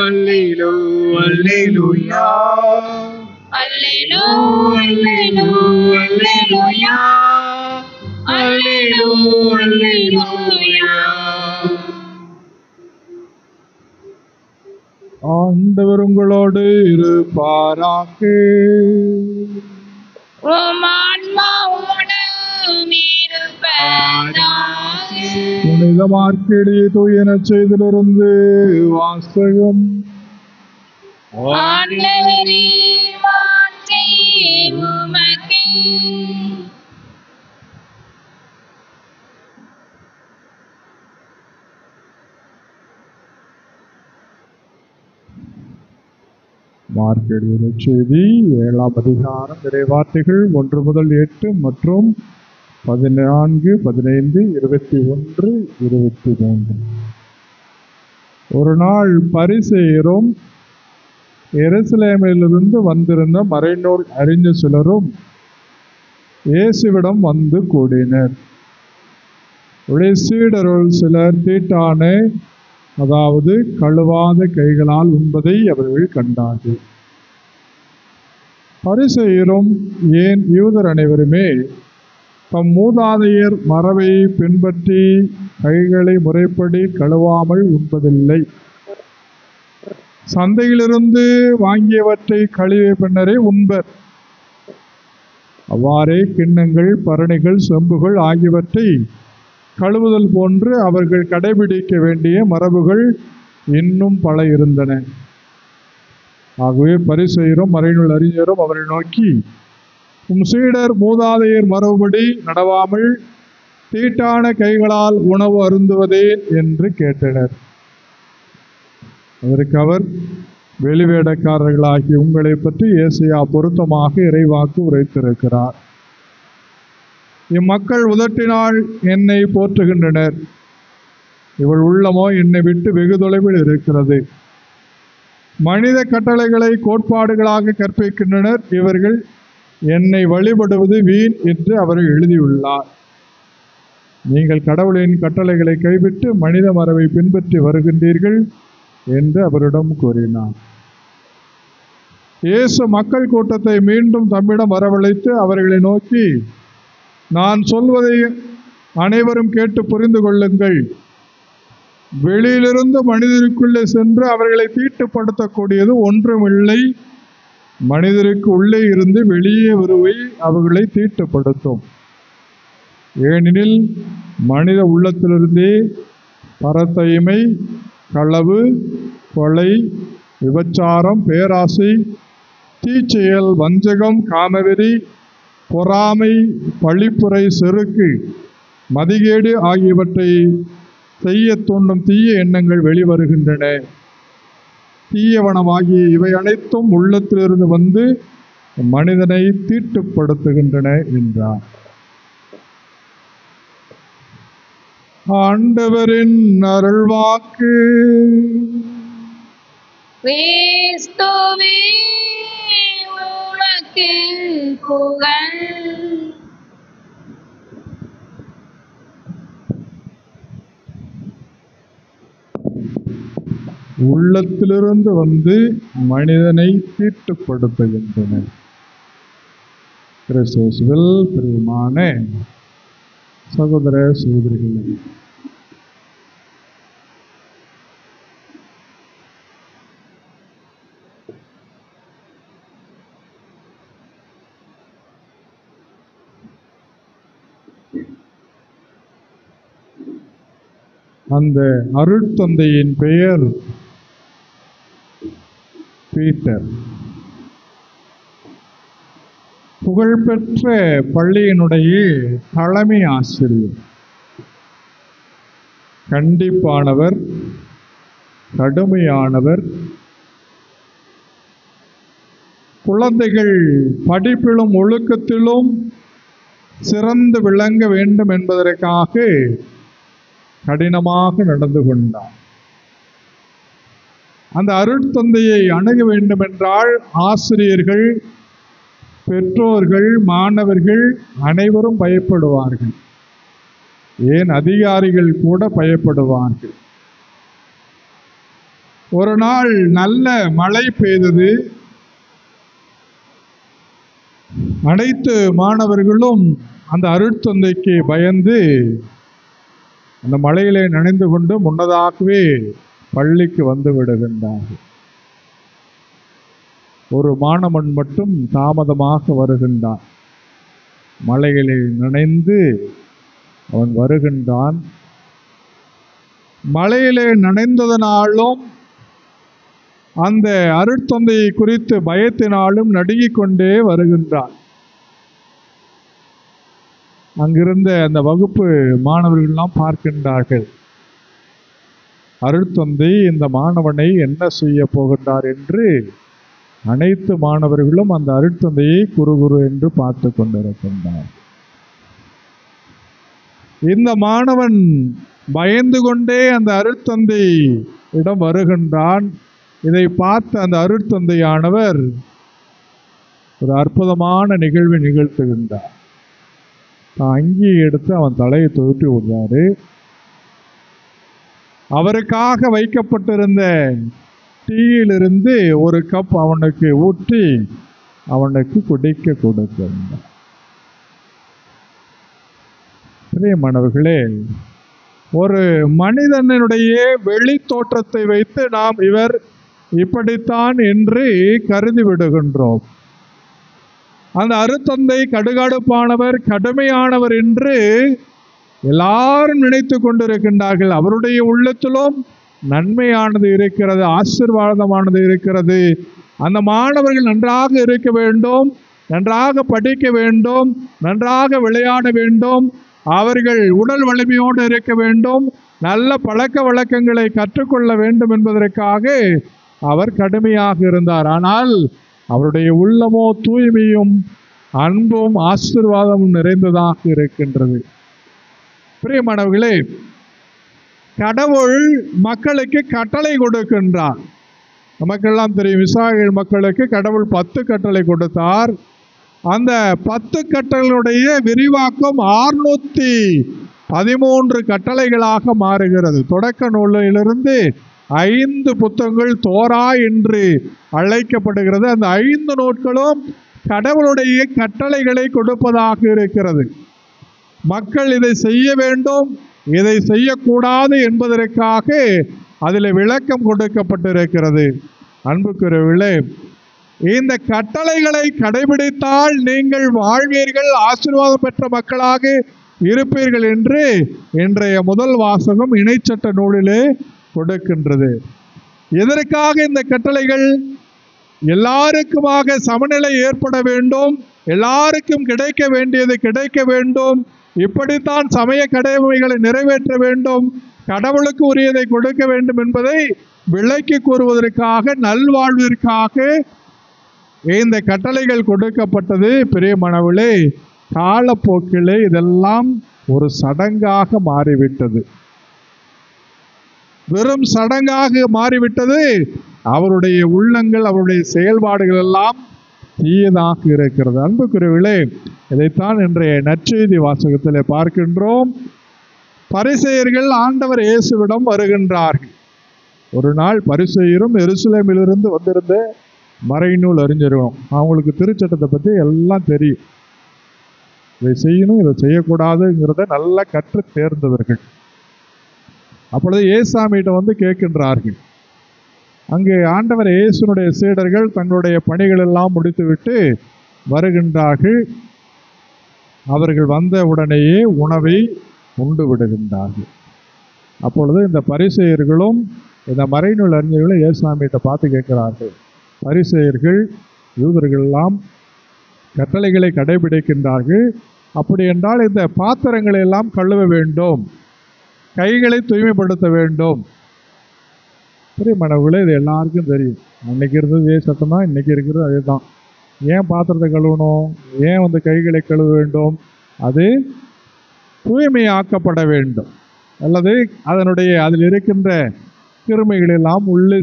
அல்லேலூ அல்லேலூயா அல்லேலூ அல்லேலூ அல்லேலூயா அல்லேலூ அல்லேலூயா. ஆண்டவர் உங்களோடு இருப்பாராக. உம் ஆன்மாவோடும் இருப்பதாக. புனித மார்க்கெடியை தூயன செய்திலிருந்து வாசகம். ஆண்டவரே, மாட்சி உமக்கே. மார்க்கெடிய செய்தி 7ஆம் அதிகாரம் இறைவார்த்தைகள் 1 முதல் 8 மற்றும் 14, 15, 21, 23. ஒரு நாள் பரிசேயரும் எருசலேமிலிருந்து வந்திருந்த மறைநூல் அறிஞர் சிலரும் இயேசுவிடம் வந்து கூடினர். சீடருள் சிலர் தீட்டான, அதாவது கழுவாத கைகளால் உண்பதை அவர்கள் கண்டார்கள். பரிசேயரும் ஏன் யூதர் அனைவருமே தம் மூதாதையர் மரபை பின்பற்றி கைகளை முறைப்படி கழுவாமல் உண்பதில்லை. சந்தையிலிருந்து வாங்கியவற்றை கழுவிய பின்னரே உண்பர். அவ்வாறே கிண்ணங்கள், பரணிகள், செம்புகள் ஆகியவற்றை கழுவுதல் போன்று அவர்கள் கடைபிடிக்க வேண்டிய மரபுகள் இன்னும் பல இருந்தன. ஆகவே பரிசேயரும் மறைநூல் அறிஞரும் அவரை நோக்கி, உம் சீடர் மூதாதையர் மரபுபடி நடவாமல் தீட்டான கைகளால் உணவு அருந்துவதே என்று கேட்டனர். அதற்கு அவர், வெளிவேடக்காரர்களாகிய உங்களை பற்றி ஏசாயா பொருத்தமாக இறைவாக்கு உரைத்திருக்கிறார். இம்மக்கள் உதட்டினால் என்னை போற்றுகின்றனர், இவள் உள்ளமோ என்னை விட்டு வெகு தொலைவில் இருக்கிறது. மனித கட்டளைகளை கோட்பாடுகளாக கற்பிக்கின்றனர், இவர்கள் என்னை வழிபடுவது வீண் என்று அவர் எழுதியுள்ளார். நீங்கள் கடவுளின் கட்டளைகளை கைவிட்டு மனித மரபை பின்பற்றி வருகின்றீர்கள் என்று அவரிடம் கூறினார். இயேசு மக்கள் கூட்டத்தை மீண்டும் தம்மிடம் வரவழைத்து அவர்களை நோக்கி, நான் சொல்வதை அனைவரும் கேட்டு புரிந்து கொள்ளுங்கள். வெளியிலிருந்து மனிதருக்குள்ளே சென்று அவர்களை தீட்டுப்படுத்தக்கூடியது ஒன்றுமில்லை. மனிதருக்கு உள்ளே இருந்து வெளியே வருவை அவர்களை தீட்டுப்படுத்தும். ஏனெனில் மனித உள்ளத்திலிருந்தே பரத்தைமை, களவு, கொலை, விபச்சாரம், பேராசை, தீச்செயல், வஞ்சகம், காமவெறி, பொறாமை, பழிப்புரை, செருக்கு, மதிகேடு ஆகியவற்றை செய்ய தூண்டும் தீய எண்ணங்கள் வெளிவருகின்றன. தீயவனமாகிய இவை அனைத்தும் உள்ளத்திலிருந்து வந்து மனிதனை தீட்டுப்படுத்துகின்றன என்றார். ஆண்டவரின் அருள்வாக்கு. கிறிஸ்துவே, உமக்கு புகழ். உள்ளத்திலிருந்து வந்து மனிதனை தீட்டுப்படுத்துகின்றன. கிறிஸ்துவில் பிரியமான சகோதர சகோதரிகளே, அந்த அருட்தந்தையின் பெயர் பீட்டர். புகழ்பெற்ற பள்ளியினுடைய தலைமை ஆசிரியர். கண்டிப்பானவர், கடுமையானவர். குழந்தைகள் படிப்பிலும் ஒழுக்கத்திலும் சிறந்து விளங்க வேண்டும் என்பதற்காக கடினமாக நடந்து கொண்டார். அந்த அருட்தந்தையை அணுக வேண்டும் என்றால் ஆசிரியர்கள், பெற்றோர்கள், மாணவர்கள் அனைவரும் பயப்படுவார்கள். ஏன் அதிகாரிகள் கூட பயப்படுவார்கள். ஒரு நாள் நல்ல மழை பெய்தது. அனைத்து மாணவர்களும் அந்த அருட்தந்தைக்கு பயந்து அந்த மழையிலே நனைந்து கொண்டு முன்னதாகவே பள்ளிக்கு வந்து விடுகின்றார்கள். ஒரு மாணவன் மட்டும் தாமதமாக வருகின்றான். மழையிலே நனைந்து அவன் வருகின்றான். மழையிலே நனைந்ததனாலும் அந்த அருட்தந்தையை குறித்து பயத்தினாலும் நடுங்கிக் கொண்டே வருகின்றான். அங்கிருந்த அந்த வகுப்பு மாணவர்கள்லாம் பார்க்கின்றார்கள், அருட்தந்தை இந்த மாணவனை என்ன செய்ய போகின்றார் என்று. அனைத்து மாணவர்களும் அந்த அருட்தந்தையை குரு என்று பார்த்து கொண்டிருக்கின்றார். இந்த மாணவன் பயந்து கொண்டே அந்த அருட்தந்தை இடம் வருகின்றான். இதை பார்த்த அந்த அருட்தந்தையானவர் ஒரு அற்புதமான நிகழ்வை நிகழ்த்துகின்றார். அங்கி எடுத்து அவன் தலையை தொகுத்தி விடுறாரு. அவருக்காக வைக்கப்பட்டிருந்த டீயிலிருந்து ஒரு கப் அவனுக்கு ஊற்றி அவனுக்கு குடிக்க கொடுக்கின்றார். பிரியமானவர்களே, ஒரு மனிதனுடைய வெளி தோற்றத்தை வைத்து நாம் இவர் இப்படித்தான் என்று கருதி விடுகின்றோம். அந்த அருட்தந்தை கடுகடுப்பானவர், கடுமையானவர் என்று எல்லாரும் நினைத்து கொண்டிருக்கின்றார்கள். அவருடைய உள்ளத்திலும் நன்மையானது இருக்கிறது, ஆசீர்வாதமானது இருக்கிறது. அந்த மாணவர்கள் நன்றாக இருக்க வேண்டும், நன்றாக படிக்க வேண்டும், நன்றாக விளையாட வேண்டும், அவர்கள் உடல் வலிமையோடு இருக்க வேண்டும், நல்ல பழக்க வழக்கங்களை கற்றுக்கொள்ள வேண்டும் என்பதற்காக அவர் கடுமையாக இருந்தார். ஆனால் அவருடைய உள்ளமோ தூய்மையும் அன்பும் ஆசீர்வாதமும் நிறைந்ததாக இருக்கின்றது. பிரியமானவர்களே, கடவுள் மக்களுக்கு கட்டளை கொடுக்கின்றார். நமக்கெல்லாம் தெரியும், இஸ்ராயேல் மக்களுக்கு கடவுள் 10 கட்டளை கொடுத்தார். அந்த 10 கட்டளைகளுடைய விரிவாக்கம் 613 கட்டளைகளாக மாறுகிறது. தொடக்க நூலிலிருந்து 5 புத்தகங்கள் தோரா என்று அழைக்கப்படுகிறது. அந்த 5 நூல்களும் கடவுளுடைய கட்டளைகளை கொடுப்பதாக இருக்கிறது. மக்கள் இதை செய்ய வேண்டும், இதை செய்யக்கூடாது என்பதற்காக அதில் விளக்கம் கொடுக்கப்பட்டிருக்கிறது. அன்புக்குரியவர்களே, இந்த கட்டளைகளை கடைபிடித்தால் நீங்கள் வாழ்வீர்கள், ஆசீர்வாதம் பெற்ற மக்களாக இருப்பீர்கள் என்று இன்றைய முதல் வாசகம் இணைச்சட்ட நூலிலே கொடுக்கின்றது. எதற்காக இந்த கட்டளைகள்? எல்லாருக்குமாக சமநிலை ஏற்பட வேண்டும், எல்லாருக்கும் கிடைக்க வேண்டியது கிடைக்க வேண்டும், இப்படித்தான் சமய கடமைகளை நிறைவேற்ற வேண்டும், கடவுளுக்கு உரியதை கொடுக்க வேண்டும் என்பதை விளக்கி கூறுவதற்காக, நல்வாழ்விற்காக இந்த கட்டளைகள் கொடுக்கப்பட்டது. பிரியமானவர்களே, காலப்போக்கிலே இதெல்லாம் ஒரு சடங்காக மாறிவிட்டது, வெறும் சடங்காக மாறிவிட்டது. அவருடைய உள்ளங்கள், அவருடைய செயல்பாடுகள் எல்லாம் தீயதாக இருக்கிறது. அன்புக்குரியவர்களே, இதைத்தான் இன்றைய நற்செய்தி வாசகத்திலே பார்க்கின்றோம். பரிசேயர்கள் ஆண்டவர் இயேசுவிடம் வருகின்றார்கள். ஒரு நாள் பரிசேயரும் எருசலேமிலிருந்து வந்திருந்த மறைநூல் அறிஞரும், அவங்களுக்கு திருச்சட்டத்தை பற்றி எல்லாம் தெரியும், இதை செய்யணும் இதை செய்யக்கூடாதுங்கிறத நல்லா கற்று தேர்ந்தவர்கள். அப்பொழுது இயேசாமியிட்ட வந்து கேட்கின்றார்கள். அங்கே ஆண்டவர் இயேசுனுடைய சீடர்கள் தங்களுடைய பணிகள் எல்லாம் முடித்துவிட்டு வருகின்றார்கள். அவர்கள் வந்த உடனேயே உணவை உண்டு விடுகின்றார்கள். அப்பொழுது இந்த பரிசேயர்களும் இந்த மறைநூல் அறிஞர்களும் இயேசுசாமிகிட்ட பார்த்து கேட்கிறார்கள், பரிசேயர்கள் யூதர்கள் எல்லாம் கட்டளைகளை கடைபிடிக்கின்றார்கள், அப்படி என்றால் இந்த பாத்திரங்களை எல்லாம் கழுவ வேண்டும், கைகளை தூய்மைப்படுத்த வேண்டும். பிரியமானவர்களே, இது எல்லாருக்கும் தெரியும். அன்னைக்கு இருந்தது இதே சட்டம் தான், இன்னைக்கு இருக்கிறது அதே தான். ஏன் பாத்திரத்தை கழுவணும், ஏன் கைகளை கழுவ வேண்டும்? அது தூய்மையாக்கப்பட வேண்டும், அல்லது அதில் இருக்கின்ற கிருமிகள் எல்லாம் உள்ளே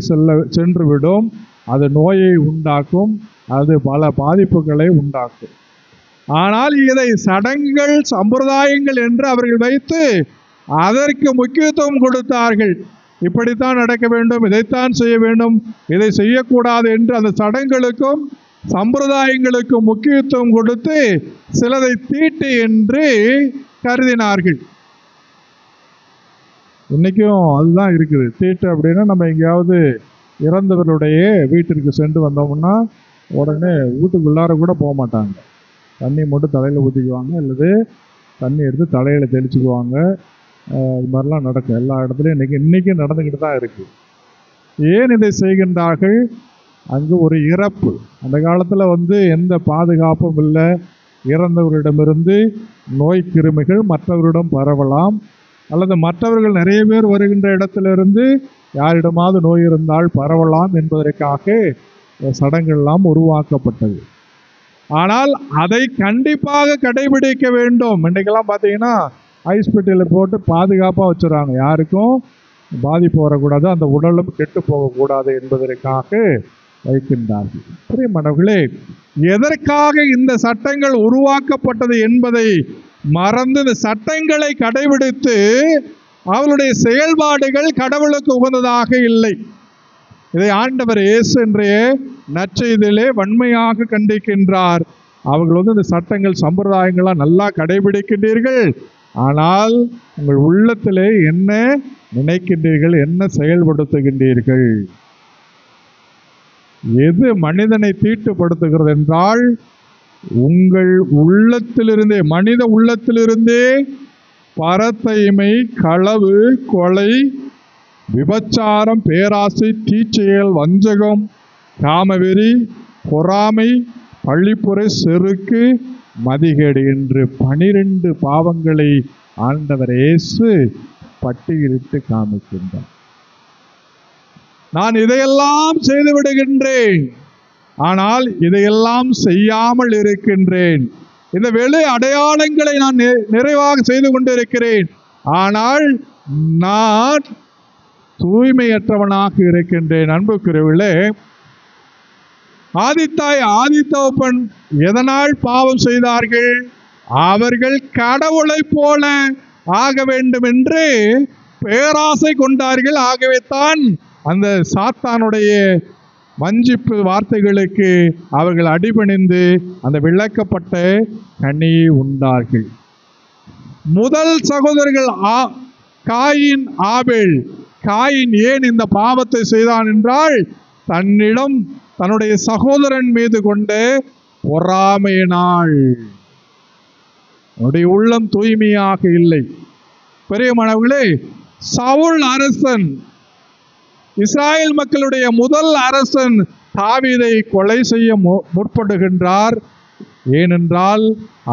சென்றுவிடும். அது நோயை உண்டாக்கும், அது பல பாதிப்புகளை உண்டாக்கும். ஆனால் இதை சடங்குகள் சம்பிரதாயங்கள் என்று அவர்கள் வைத்து அதற்கு முக்கியத்துவம் கொடுத்தார்கள். இப்படித்தான் நடக்க வேண்டும், இதைத்தான் செய்ய வேண்டும், இதை செய்யக்கூடாது என்று அந்த சடங்குகளுக்கும் சம்பிரதாயங்களுக்கும் முக்கியத்துவம் கொடுத்து சிலதை தீட்டு என்று கருதினார்கள். இன்னைக்கும் அதுதான் இருக்குது. தீட்டு அப்படின்னா நம்ம எங்கேயாவது இறந்தவர்களுடைய வீட்டிற்கு சென்று வந்தோம்னா உடனே வீட்டுக்குள்ளார கூட போக மாட்டாங்க. தண்ணி மட்டும் தலையில் ஊற்றிக்குவாங்க, அல்லது தண்ணி எடுத்து தலையில் தெளிச்சுக்குவாங்க. இது மாதிரிலாம் நடக்கும் எல்லா இடத்துலையும். இன்றைக்கும் நடந்துக்கிட்டு தான் இருக்குது. ஏன் இதை செய்கின்றார்கள்? அங்கு ஒரு இறப்பு. அந்த காலத்தில் எந்த பாதுகாப்பும் இல்லை. இறந்தவர்களிடமிருந்து நோய் கிருமிகள் மற்றவரிடம் பரவலாம், அல்லது மற்றவர்கள் நிறைய பேர் வருகின்ற இடத்திலிருந்து யாரிடமாவது நோய் இருந்தால் பரவலாம் என்பதற்காக சடங்கெல்லாம் உருவாக்கப்பட்டது. ஆனால் அதை கண்டிப்பாக கடைபிடிக்க வேண்டும். இன்றைக்கெல்லாம் பார்த்தீங்கன்னா ஹாஸ்பிட்டலில் போட்டு பாதுகாப்பாக வச்சுறாங்க, யாருக்கும் பாதிப்பு வரக்கூடாது, அந்த உடலும் கெட்டு போகக்கூடாது என்பதற்காக வைக்கின்றார்கள். பிரியமானவர்களே, எதற்காக இந்த சட்டங்கள் உருவாக்கப்பட்டது என்பதை மறந்து இந்த சட்டங்களை கடைபிடித்து அவளுடைய செயல்பாடுகள் கடவுளுக்கு உகந்ததாக இல்லை. இதை ஆண்டவர் இயேசு இன்றைய நற்செய்தியிலே வன்மையாக கண்டிக்கின்றார். அவர்கள் இந்த சட்டங்கள் சம்பிரதாயங்கள்லாம் நல்லா கடைபிடிக்கின்றீர்கள், ஆனால் உங்கள் உள்ளத்திலே என்ன நினைக்கின்றீர்கள், என்ன செயல்படுத்துகின்றீர்கள்? எது மனிதனை தீட்டுப்படுத்துகிறது என்றால் உங்கள் உள்ளத்திலிருந்தே, மனித உள்ளத்திலிருந்தே பரத்தைமை, களவு, கொலை, விபச்சாரம், பேராசை, தீச்செயல், வஞ்சகம், காமவெறி, பொறாமை, பழிப்புரை, செருக்கு, மதிகேடு என்று 12 பாவங்களை ஆண்டவர் இயேசு பட்டியலிட்டு காமிக்கின்றார். நான் இதையெல்லாம் செய்து விடுகின்றேன், ஆனால் இதையெல்லாம் செய்யாமல் இருக்கின்றேன். இந்த வெளி அடையாளங்களை நான் நிறைவாக செய்து கொண்டிருக்கிறேன், ஆனால் நான் தூய்மையற்றவனாக இருக்கின்றேன். அன்புக்குரியவர்களே, ஆதித்தாய் ஆதித்தகப்பன் எதனால் பாவம் செய்தார்கள்? அவர்கள் கடவுளை போல ஆக வேண்டும் என்று பேராசை கொண்டார்கள். ஆகவே தான் அந்த சாத்தானுடைய வஞ்சிப்பு வார்த்தைகளுக்கு அவர்கள் அடிபணிந்து அந்த விளக்கப்பட்ட கனியை உண்டார்கள். முதல் சகோதரர்கள் காயின், ஆபேல். காயின் ஏன் இந்த பாவத்தை செய்தான் என்றால் தன்னிடம் தன்னுடைய சகோதரன் மீது கொண்ட பொறாமையினால். அவனுடைய உள்ளம் தூய்மையாக இல்லை. பிரியமானவர்களே, சவுல் அரசன், இஸ்ராயேல் மக்களுடைய முதல் அரசன் தாவீதை கொலை செய்ய முற்படுகின்றார். ஏனென்றால்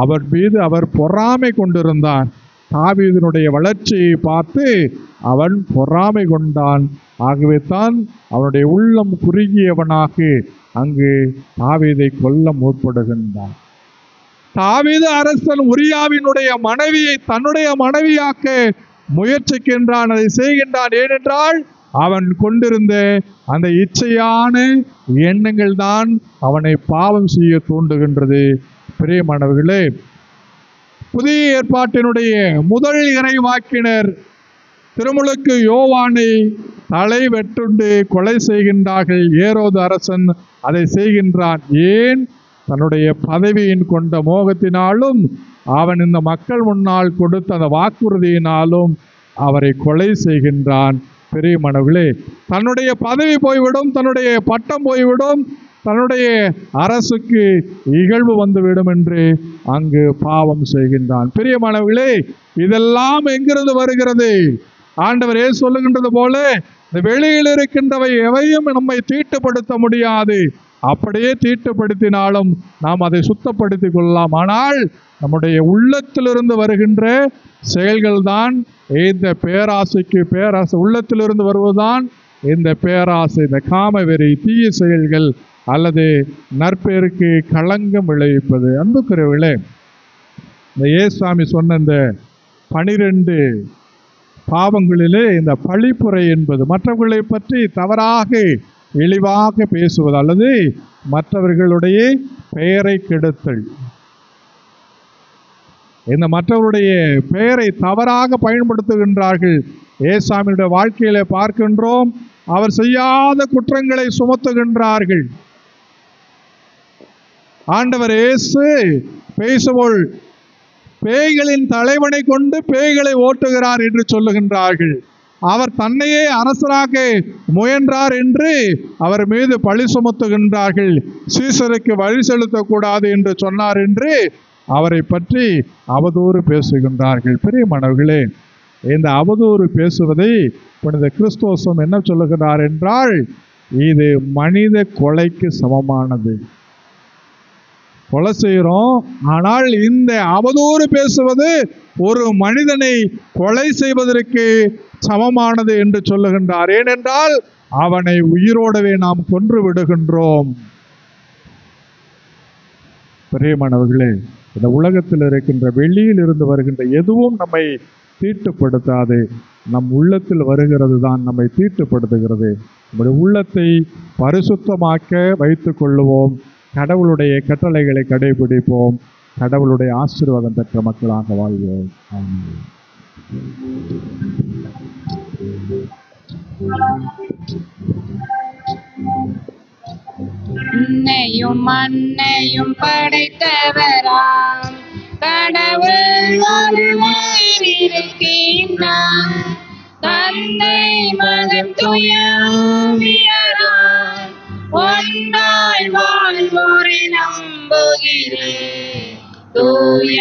அவர் மீது அவர் பொறாமை கொண்டிருந்தான். தாவீதினுடைய வளர்ச்சியை பார்த்து அவன் பொறாமை கொண்டான். ஆகவே தான் அவனுடைய உள்ளம் குறுகியவனாக அங்கு தாவீதை கொல்ல முற்படுகின்றான். தாவீது அரசன் உரியாவினுடைய மனைவியை தன்னுடைய மனைவியாக்க முயற்சிக்கின்றான், அதை செய்கின்றான். ஏனென்றால் அவன் கொண்டிருந்த அந்த இச்சையான எண்ணங்கள் தான் அவனை பாவம் செய்ய தூண்டுகின்றது. பிரியமானவர்களே, புதிய ஏற்பாட்டினுடைய முதல் இறைவாக்கினர் திருமுழுக்கு யோவானை தலை வெட்டுண்டு கொலை செய்கின்றார்கள். ஏரோது அரசன் அதை செய்கின்றான். ஏன்? தன்னுடைய பதவியின் கொண்ட மோகத்தினாலும் அவன் இந்த மக்கள் முன்னால் கொடுத்த அந்த வாக்குறுதியினாலும் அவரை கொலை செய்கின்றான். பிரியமானவர்களே, தன்னுடைய பதவி போய்விடும், தன்னுடைய பட்டம் போய்விடும், தன்னுடைய அரசுக்கு இகழ்வு வந்துவிடும் என்று அங்கு பாவம் செய்கின்றான். பிரியமானவர்களே, இதெல்லாம் எங்கிருந்து வருகிறது? ஆண்டவர் இயேசு சொல்லுகின்றது போல இந்த வெளியில் இருக்கின்றவை எவையும் நம்மை தீட்டுப்படுத்த முடியாது. அப்படியே தீட்டுப்படுத்தினாலும் நாம் அதை சுத்தப்படுத்திக் கொள்ளலாம். ஆனால் நம்முடைய உள்ளத்திலிருந்து வருகின்ற செயல்கள் தான் இந்த பேராசைக்கு உள்ளத்திலிருந்து வருவதுதான் இந்த பேராசை, இந்த காமவெறி, தீய செயல்கள் அல்லது நற்பேருக்கு களங்கம் விளைவிப்பது. அன்புக்குரியவர்களே, இந்த ஏசாமி சொன்ன இந்த 12 பாவங்களிலே இந்த பழிப்புரை என்பது மற்றவர்களை பற்றி தவறாக இழிவாக பேசுவது அல்லது மற்றவர்களுடைய பெயரை கெடுத்தல். இந்த மற்றவருடைய பெயரை தவறாக பயன்படுத்துகின்றார்கள். ஏசாமியுடைய வாழ்க்கையில பார்க்கின்றோம், அவர் செய்யாத குற்றங்களை சுமத்துகின்றார்கள். ஆண்டவர் இயேசு பேசுவோல் பேய்களின் தலைவனை கொண்டு பேய்களை ஓட்டுகிறார் என்று சொல்லுகின்றார்கள். அவர் தன்னையே அரசராக முயன்றார் என்று அவர் மீது பழி சுமத்துகின்றார்கள். சீசருக்கு வழி செலுத்தக்கூடாது என்று சொன்னார் என்று அவரை பற்றி அவதூறு பேசுகின்றார்கள். பிரியமானவர்களே, இந்த அவதூறு பேசுவதை புனித கிறிஸ்தோசம் என்ன சொல்லுகிறார் என்றால், இது மனித கொலைக்கு சமமானது. கொலை செய்கிறோம், ஆனால் இந்த அவதூறு பேசுவது ஒரு மனிதனை கொலை செய்வதற்கு சமமானது என்று சொல்லுகின்றார். ஏனென்றால் அவனை உயிரோடவே நாம் கொன்று விடுகின்றோம். பிரியமானவர்களே, இந்த உலகத்தில் இருக்கின்ற வெளியில் இருந்து வருகின்ற எதுவும் நம்மை தீட்டுப்படுத்தாது. நம் உள்ளத்தில் வருகிறது தான் நம்மை தீட்டுப்படுத்துகிறது. நம்முடைய உள்ளத்தை பரிசுத்தமாக்க வைத்துக் கொள்ளுவோம். கடவுளுடைய கட்டளைகளை கடைபிடிப்போம். கடவுளுடைய ஆசீர்வாதம் பெற்ற மக்களாக வாழ்வோம். ஆமென். உன்னையும் மண்ணையும் படைத்தவராம் கடவுள் ஒருவர் இருக்கின்றார். தந்தை மகன் தூய ஆவியாராம் ஒன்றாய் வாழ்வோரை நம்புகிறேன். தூய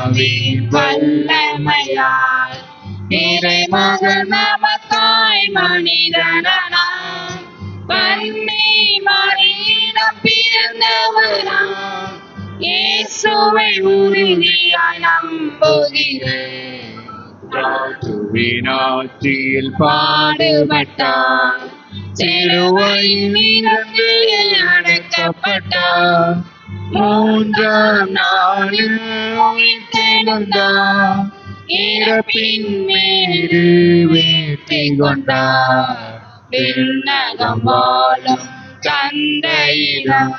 ஆவியின் வல்லமையால் இறைமகன் நமக்காய் மனிதனானார். கன்னி மரியிடம் பிறந்தவராம் இயேசுவை உறுதியாய் நம்புகிறேன். ஆட்சியில் பாடுபட்டார், சிலுவையில் இருந்து அடக்கப்பட்டார், 3ஆம் நாளில் உயிர்த்தெழுந்தார், இறப்பின் மீது வெற்றி கொண்டார். விண்ணகம் வாழும் தந்தையிடம்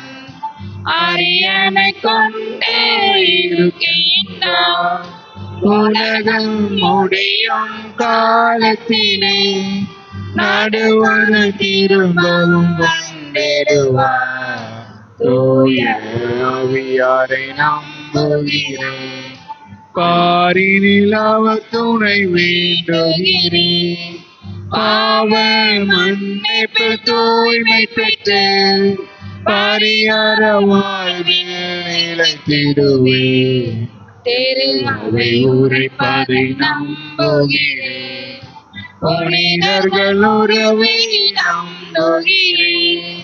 அரியணை கொண்டே இருக்கின்றார். உலகம் முடியும் காலத்திலே நடுவன திரும்பவும் வந்திடுவார். தூய ஆவியாரை நம்புகிறேன். பாரினில் அவர் துணை வேண்டுகிறேன். பாவ மன்னிப்பு தூய்மை பெற்று பரிகார வாழ்வில் நிலைத்திடுவேன். திருவை உரைப்பதை நம்புகிறேன். புனிதர்கள் உறவை நம்புகிறேன்.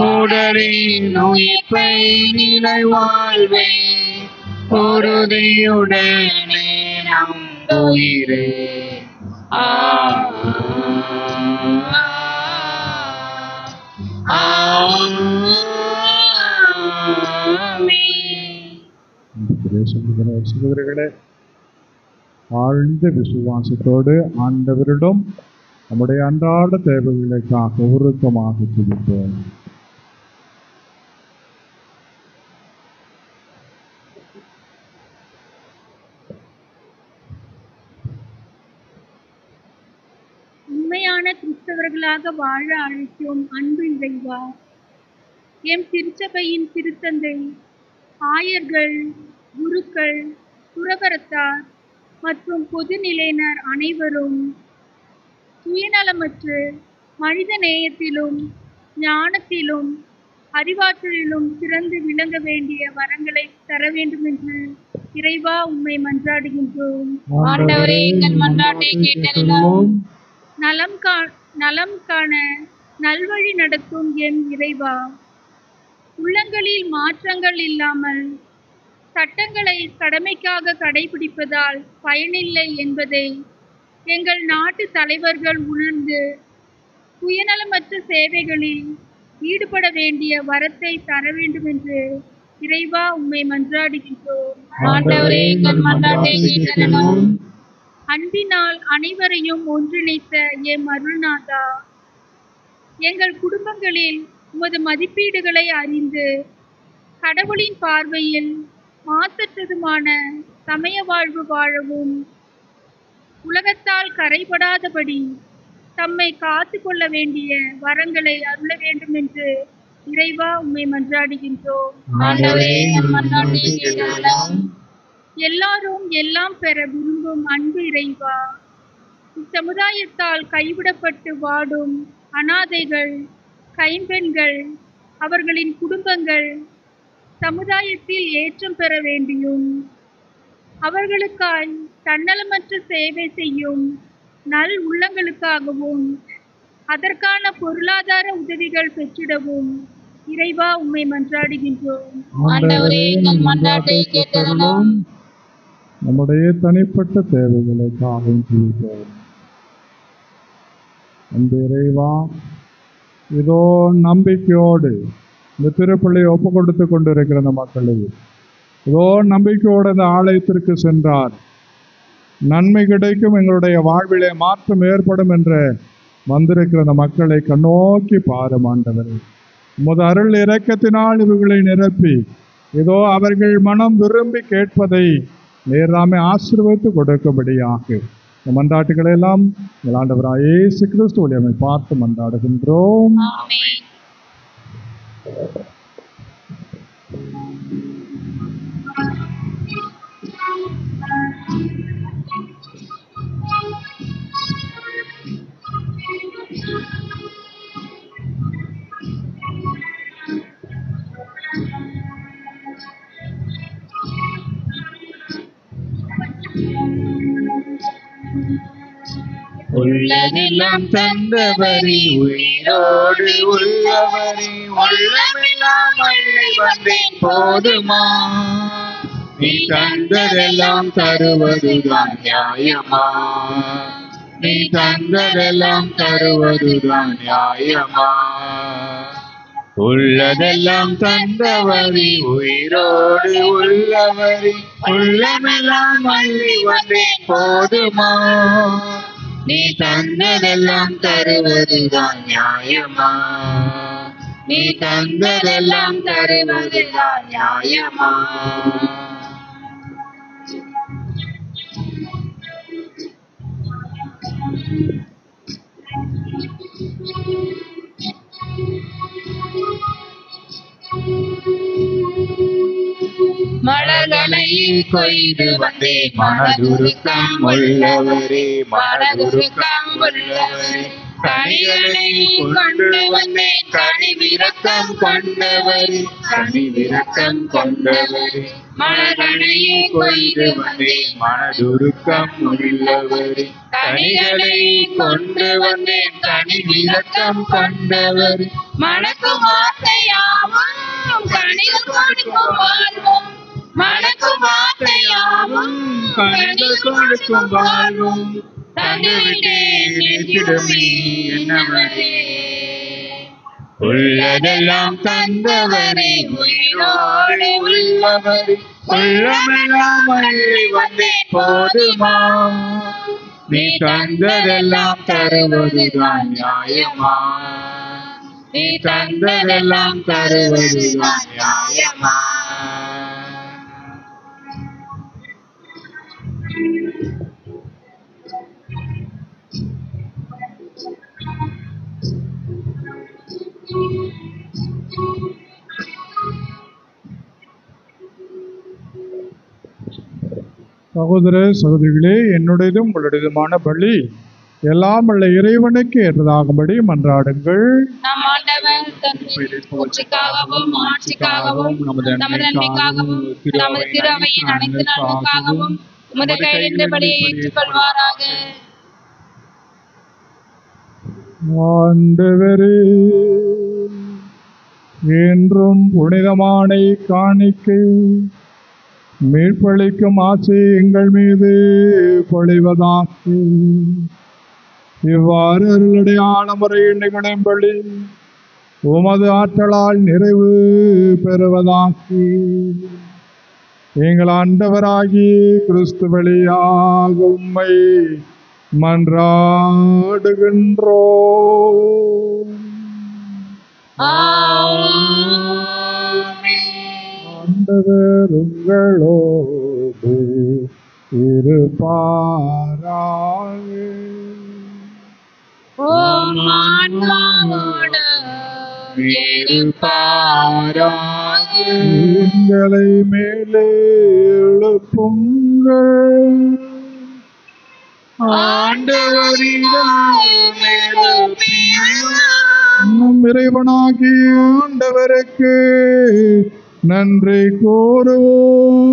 உடலின் உயிர்ப்பை நிலை வாழ்வை உறுதியுடனே நம்புகிறேன். சகோதரர்களே, ஆழ்ந்த விசுவாசத்தோடு ஆண்டவரிடம் நம்முடைய அன்றாட தேவைகளுக்காக உருக்கமாக ஜெபிப்போம். உண்மையான கிறிஸ்தவர்களாக வாழ அழைக்கும் அன்பு இறைவா, எம் திருச்சபையின் திருத்தந்தை, ஆயர்கள், குருக்கள், துறவரத்தார் மற்றும் பொதுநிலையினர் அனைவரும் சுயநலமற்று மனித நேயத்திலும் ஞானத்திலும் அறிவாற்றலிலும் சிறந்து விளங்க வேண்டிய வரங்களை தர வேண்டும் என்று இறைவா உம்மை மன்றாடுகின்றோம். ஆண்டவரே எங்கள் மன்றாட்டை கேட்டருளும். நலம் காண நல்வழி நடத்தும் என் இறைவா, உள்ளங்களில் மாற்றங்கள் இல்லாமல் சட்டங்களை கடமைக்காக கடைபிடிப்பதால் பயனில்லை என்பதை எங்கள் நாட்டு தலைவர்கள் உணர்ந்து சுயநலமற்ற சேவைகளில் ஈடுபட வேண்டிய வரத்தை தர வேண்டும் என்று இறைவா உம்மை மன்றாடுகின்றோம். ஆண்டவரே எங்கள் மன்றாட்டை கேட்டருளும். அன்பினால் அனைவரையும் ஒன்றிணைத்த எம் அருள்நாதா, எங்கள் குடும்பங்களில் உமது மதிப்பீடுகளை அறிந்து கடவுளின் பார்வையில் மாசற்றதுமான சமய வாழ்வு வாழவும் உலகத்தால் கரைபடாதபடி தம்மை காத்து கொள்ள வேண்டிய வரங்களை அருள வேண்டும் என்று இறைவா உம்மை மன்றாடுகின்றோம். ஆண்டவரே எங்கள் மன்றாட்டை கேட்டருளும். எல்லாரும் எல்லாம் பெற விரும்பும் அன்பு இறைவா, இச்சமுதாயத்தால் கைவிடப்பட்டு வாடும் அனாதைகள், கைம்பெண்கள், அவர்களின் குடும்பங்கள் சமுதாயத்தில் ஏற்றம் பெற வேண்டியும் அவர்களுக்காய் தன்னலமற்ற சேவை செய்யும் நல் உள்ளங்களுக்காகவும் அதற்கான பொருளாதார உதவிகள் பெற்றிடவும் இறைவா உம்மை மன்றாடுகின்றோம். ஆண்டவரே எங்கள் மன்றாட்டை கேட்டருளும். நம்முடைய தனிப்பட்ட தேவைகளுக்காக செய்கிறோம். அந்த இறைவா, இதோ நம்பிக்கையோடு இந்த திருப்பள்ளியை ஒப்பு கொடுத்து கொண்டிருக்கிற அந்த மக்களுக்கு இதோ நம்பிக்கையோடு அந்த ஆலயத்திற்கு சென்றார், நன்மை கிடைக்கும், எங்களுடைய வாழ்விலே மாற்றம் ஏற்படும் என்று வந்திருக்கிற அந்த மக்களை கண்ணோக்கி பாரும் ஆண்டவரே. உமது அருள் இரக்கத்தினால் இவர்களை நிரப்பி இதோ அவர்கள் மனம் விரும்பி கேட்பதை நேராமே ஆசீர்வதித்து கொடுக்கும்படியாக இந்த மன்றாட்டுகளை எல்லாம் ஆண்டவராகிய இயேசு கிறிஸ்து வழியாக பார்த்து மன்றாடுகின்றோம். ஆமென். உள்ளதெல்லாம் தந்தவரே, உயிரோடு உள்ளவரே, உள்ளமெல்லாம் அள்ளி வந்தேன் போதுமா? நீ தந்ததெல்லாம் தருவதுதான் நியாயமா? நீ தந்ததெல்லாம் தருவதுதான் நியாயமா? உள்ளதெல்லாம் தந்தவரே, உயிரோடு உள்ளவரே, உள்ளமெல்லாம் அள்ளி வந்தேன் போதுமா? நீ தந்ததெல்லாம் தருவதுதான் நியாயமா? நீ தந்ததெல்லாம் தருவதுதான் நியாயமா? மலர்களை கொய்து வந்தேன் மனதுருக்கம் உள்ளவரே, மனதுருக்கம் உள்ளவரே, கனிகளை கொண்டு வந்தேன் கனிவிரக்கம் கொண்டவரே, கனிவிரக்கம் கொண்டவரே, மலர்களை கொய்து வந்தேன் மனதுருக்கம் உள்ளவரே, கனிகளை கொண்டு வந்தேன் கனிவிரக்கம் கொண்டவரே, மனக்கும் வார்த்தையாவும் கனிகள் கொடுக்கும் வாழ்வும், மனக்கும் வார்த்தையாவும் கனிகள் கொடுக்கும் வாழ்வும், தந்துவிட்டேன் என்றிடுமே என்னவரே. உள்ளதெல்லாம் தந்தவரே, உயிரோடு உள்ளவரே, உள்ளமெல்லாம் அள்ளி வந்தேன் போதுமா? நீ தந்ததெல்லாம் தருவதுதான் நியாயமா? நீ தந்ததெல்லாம் தருவதுதான் நியாயமா? சகோதர சகோதரிகளே, என்னுடையதும் உங்களுடையதுமான பலி எல்லாம் உள்ள இறைவனுக்கு ஏற்றதாகும்படி மன்றாடுங்கள். நம் ஆண்டவர் தன் போற்றிக்காகவும் ஆட்சிக்காகவும் நமது நன்மைக்காகவும் நமது திருவையின் அனைத்து நன்மைக்காகவும் உமது கையிலிருந்தபடியை ஏற்றுக்கொள்வாராக. ஆண்டவரே, என்றும் புனிதமான காணிக்கை மீட்பளிக்கும் ஆசை எங்கள் மீது பொழிவதாக. இவ்வாறு அருளடையாள முறையில் நிகழும்படி உமது ஆற்றலால் நிறைவு பெறுவதாக எங்கள் ஆண்டவராகி கிறிஸ்து வழியாக உம்மை மன்றாடுகின்றோம். ஆண்டவர் உங்களோடு இருப்பாராக. எங்களை மேலே எழுப்புங்கள். நம் இறைவனாகிய ஆண்டவருக்கு நன்றி கூறுவோம்.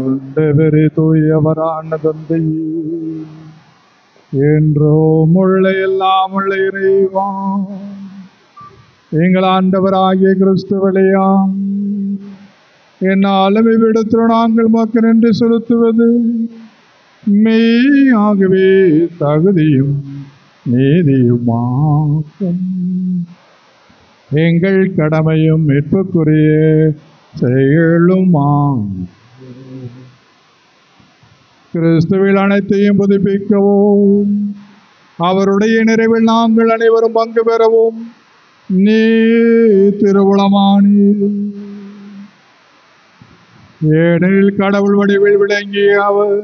ஆண்டவரே, தூயவரான தந்தையே, என்றும் உள்ள எல்லாம் உள்ள இறைவா, எங்கள் ஆண்டவராகிய கிறிஸ்து வழியாம் என்னாலும் இவ்விடத்தில் நாங்கள் மக்கள் என்று செலுத்துவது மெய்யாகவே தகுதியும் நீதியுமாகும். எங்கள் கடமையும் மீட்புக்குரிய செயலுமாம். கிறிஸ்துவில் அனைத்தையும் புதுப்பிக்கவும் அவருடைய நிறைவில் நாங்கள் அனைவரும் பங்கு பெறவும் நீ திருவுளமானி. ஏனெனில் கடவுள் வடிவில் விளங்கிய அவர்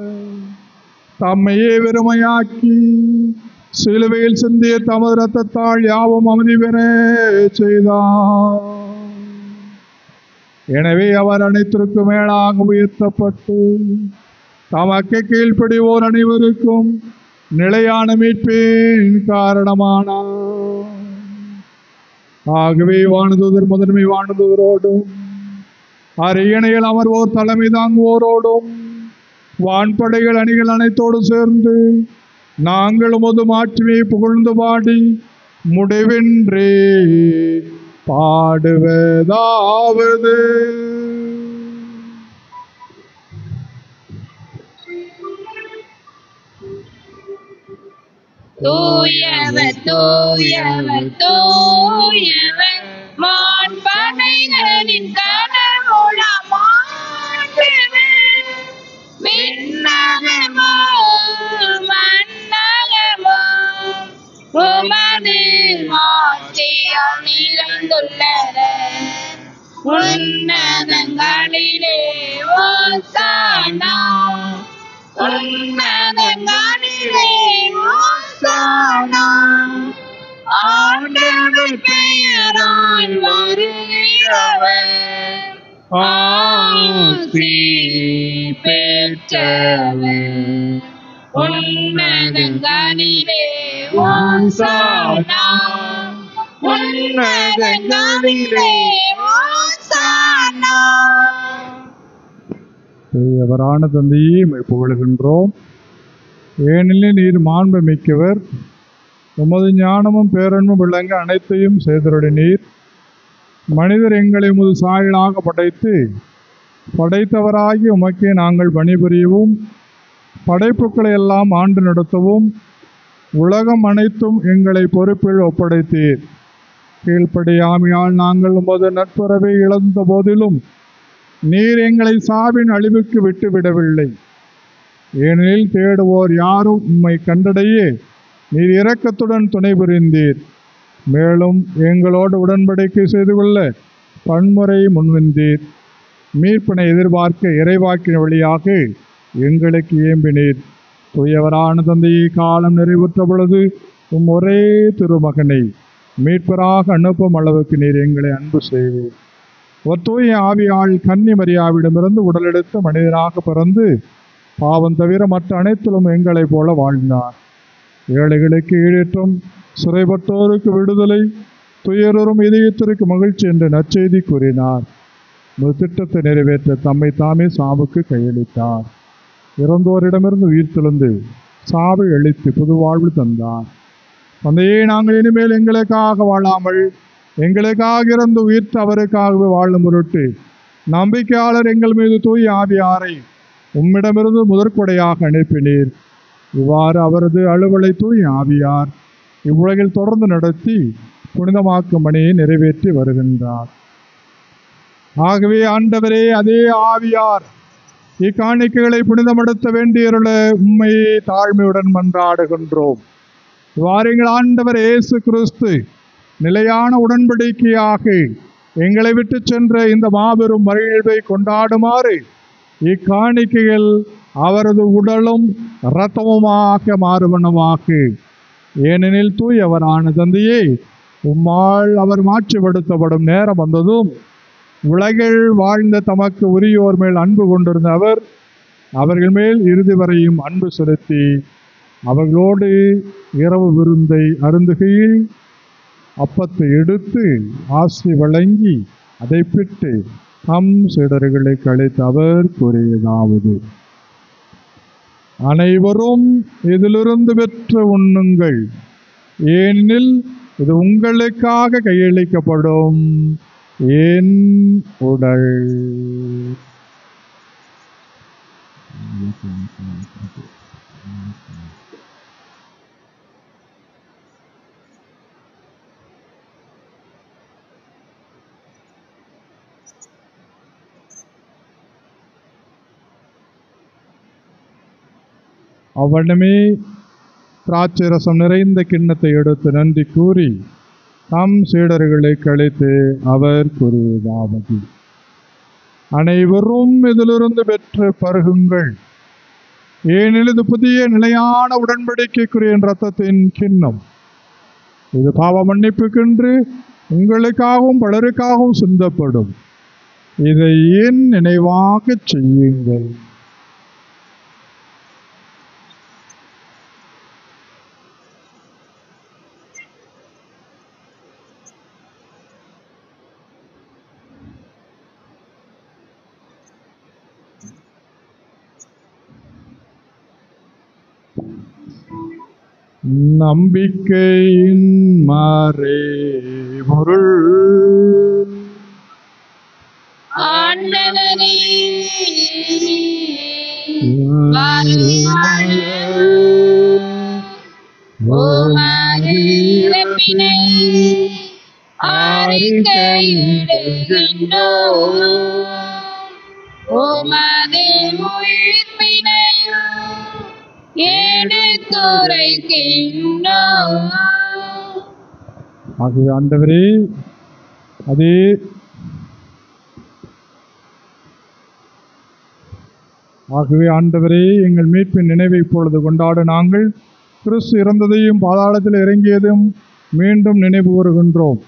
தம்மையே வெறுமையாக்கி சிலுவையில் சிந்திய தமது இரத்தத்தால் யாவும் அமைதி பெற செய்தார். எனவே அவர் அனைத்திற்கும் மேலாக உயர்த்தப்பட்டு தமக்கு கீழ்ப்படிவோர் அனைவருக்கும் நிலையான மீட்பின் காரணமானார். ஆகவே வானதூதர் முதன்மை வானதூதரோடும் அரியணையில் அமர்வோர் தலைமை தாங்குவோரோடும் வான்படைகள் அணிகள் அனைத்தோடு சேர்ந்து நாங்கள் உமது மாட்சியை புகழ்ந்து பாடி முடிவின்றி பாடுவதாவது. தூயவர் தூயவர் தூயவர் வான்படைகளின் கடவுளாம் ஆண்டவர். விண்ணகமும் மண்ணகமும் உமது ஆட்சியால் நிறைந்துள்ளன. உன்னதங்களிலே ஓசானா, உன்னதங்களிலே ஓசானா. ஆண்டவர் பெயரால் வருகிறவர் ஆசி பெற்றவர். உன்னதங்களிலே ஓசானா, உன்னதங்களிலே ஓசானா. தூயவரான தந்தையே புகழுகின்றோம். ஏனெனில் நீர் மாண்பு மிக்கவர், உமது ஞானமும் பேரன்பும் விளங்க அனைத்தையும் செய்தருளினீர். மனிதர் எங்களை உமது சாயலாக படைத்து படைத்தவராகி உமக்கே நாங்கள் பணிபுரியவும் படைப்புக்களை எல்லாம் ஆண்டு நடத்தவும் உலகம் அனைத்தும் எங்களை பொறுப்பில் ஒப்படைத்தீர். கீழ்ப்படியாமையால் நாங்கள் உமது நட்புறவை இழந்த போதிலும் நீர் எங்களை சாவின் அழிவுக்கு விட்டுவிடவில்லை. ஏனெனில் தேடுவோர் யாரும் உம்மை கண்டடைய நீர் இரக்கத்துடன் துணை புரிந்தீர். மேலும் எங்களோடு உடன்படிக்கை செய்து கொள்ள பன்முறை முன்வந்தீர். மீட்பினை எதிர்பார்க்க இறைவாக்கின் வழியாக எங்களுக்கு ஏம்பினீர். தூயவரான தந்தையை காலம் நிறைவுற்ற பொழுது ஒரே திருமகனை மீட்பராக அனுப்பும் அளவுக்கு நீர் எங்களை அன்பு செய்வீர். அவர் தூய ஆவியால் கன்னி மரியாவிடமிருந்து உடலெடுத்து மனிதனாக பிறந்து பாவம் தவிர மற்ற அனைத்திலும் எங்களைப் போல வாழ்ந்தார். ஏழைகளுக்கு ஈடேற்றம், சிறைப்பட்டோருக்கு விடுதலை, துயரும் இதயத்திற்கு மகிழ்ச்சி என்ற நற்செய்தி கூறினார். திட்டத்தை நிறைவேற்ற தம்மை தாமே சாவுக்கு கையளித்தார். இறந்தோரிடமிருந்து உயிர்த்தெழுந்து சாவை அழித்து புது வாழ்வு தந்தார். தந்தையே, நாங்கள் இனிமேல் எங்களுக்காக வாழாமல் எங்களுக்காக இறந்து உயிர்த்து அவருக்காகவே வாழும் பொருட்டு நம்பிக்கையாளர் எங்கள் மீது தூய ஆவியாரை உம்மிடமிருந்து முதற்கொடையாக அனுப்பினீர். இவ்வாறு அவரது அலுவலை தூய ஆவியார் இவ்வுலகில் தொடர்ந்து நடத்தி புனிதமாக்கும் பணியை நிறைவேற்றி வருகின்றார். ஆகவே ஆண்டவரே, அதே ஆவியார் இக்காணிக்கைகளை புனிதப்படுத்த வேண்டியருள உம்மை தாழ்மையுடன் மன்றாடுகின்றோம். இவ்வாறு எங்கள் ஆண்டவர் இயேசு கிறிஸ்து நிலையான உடன்படிக்கையாக எங்களை விட்டு சென்ற இந்த மாபெரும் மகிழ்வை கொண்டாடுமாறு இக்காணிக்கைகள் அவரது உடலும் இரத்தமுமாக மாறுவனமாக. ஏனெனில் தூயவரான தந்தையே, உம்மால் அவர் மாட்சிப்படுத்தப்படும் நேரம் வந்ததும் உலகில் வாழ்ந்த தமக்கு உரியோர் மேல் அன்பு கொண்டிருந்த அவர் அவர்கள் மேல் இறுதி வரையும் அன்பு செலுத்தி அவர்களோடு இரவு விருந்தை அருந்துகையில் அப்பத்தை எடுத்து ஆசி வழங்கி அதை பிட்டு தம் சீடர்களுக்கு அளித்து அவர் கூறியதாவது: அனைவரும் இதிலிருந்து பெற்று உண்ணுங்கள், ஏனெனில் இது உங்களுக்காக கையளிக்கப்படும் என் உடல். அவ்வண்ணமே திராட்சை ரசம் நிறைந்த கிண்ணத்தை எடுத்து நன்றி கூறி தம் சீடர்களுக்கு அளித்து அவர் கூறியதாவது: அனைவரும் இதிலிருந்து பெற்று பருகுங்கள், ஏனெனில் இது புதிய நிலையான உடன்படிக்கைக்குரிய இரத்தத்தின் கிண்ணம். இது பாவ மன்னிப்புக்கென்று உங்களுக்காகவும் பலருக்காகவும் சிந்தப்படும். இதை என் நினைவாக செய்யுங்கள். நம்பிக்கையின் மறைபொருள் ஆண்டவரே, உமது இறப்பினை அறிக்கையிடுகின்றோம், உமது உயிர்ப்பினையும் எடுத்துரைக்கின்றோம். ஆகவே ஆண்டவரே, அதே எங்கள் மீட்பின் நினைவை இப்பொழுது கொண்டாட நாங்கள் கிறிஸ்து இறந்ததையும் பாதாளத்தில் இறங்கியதும் மீண்டும் நினைவு கூறுகின்றோம்.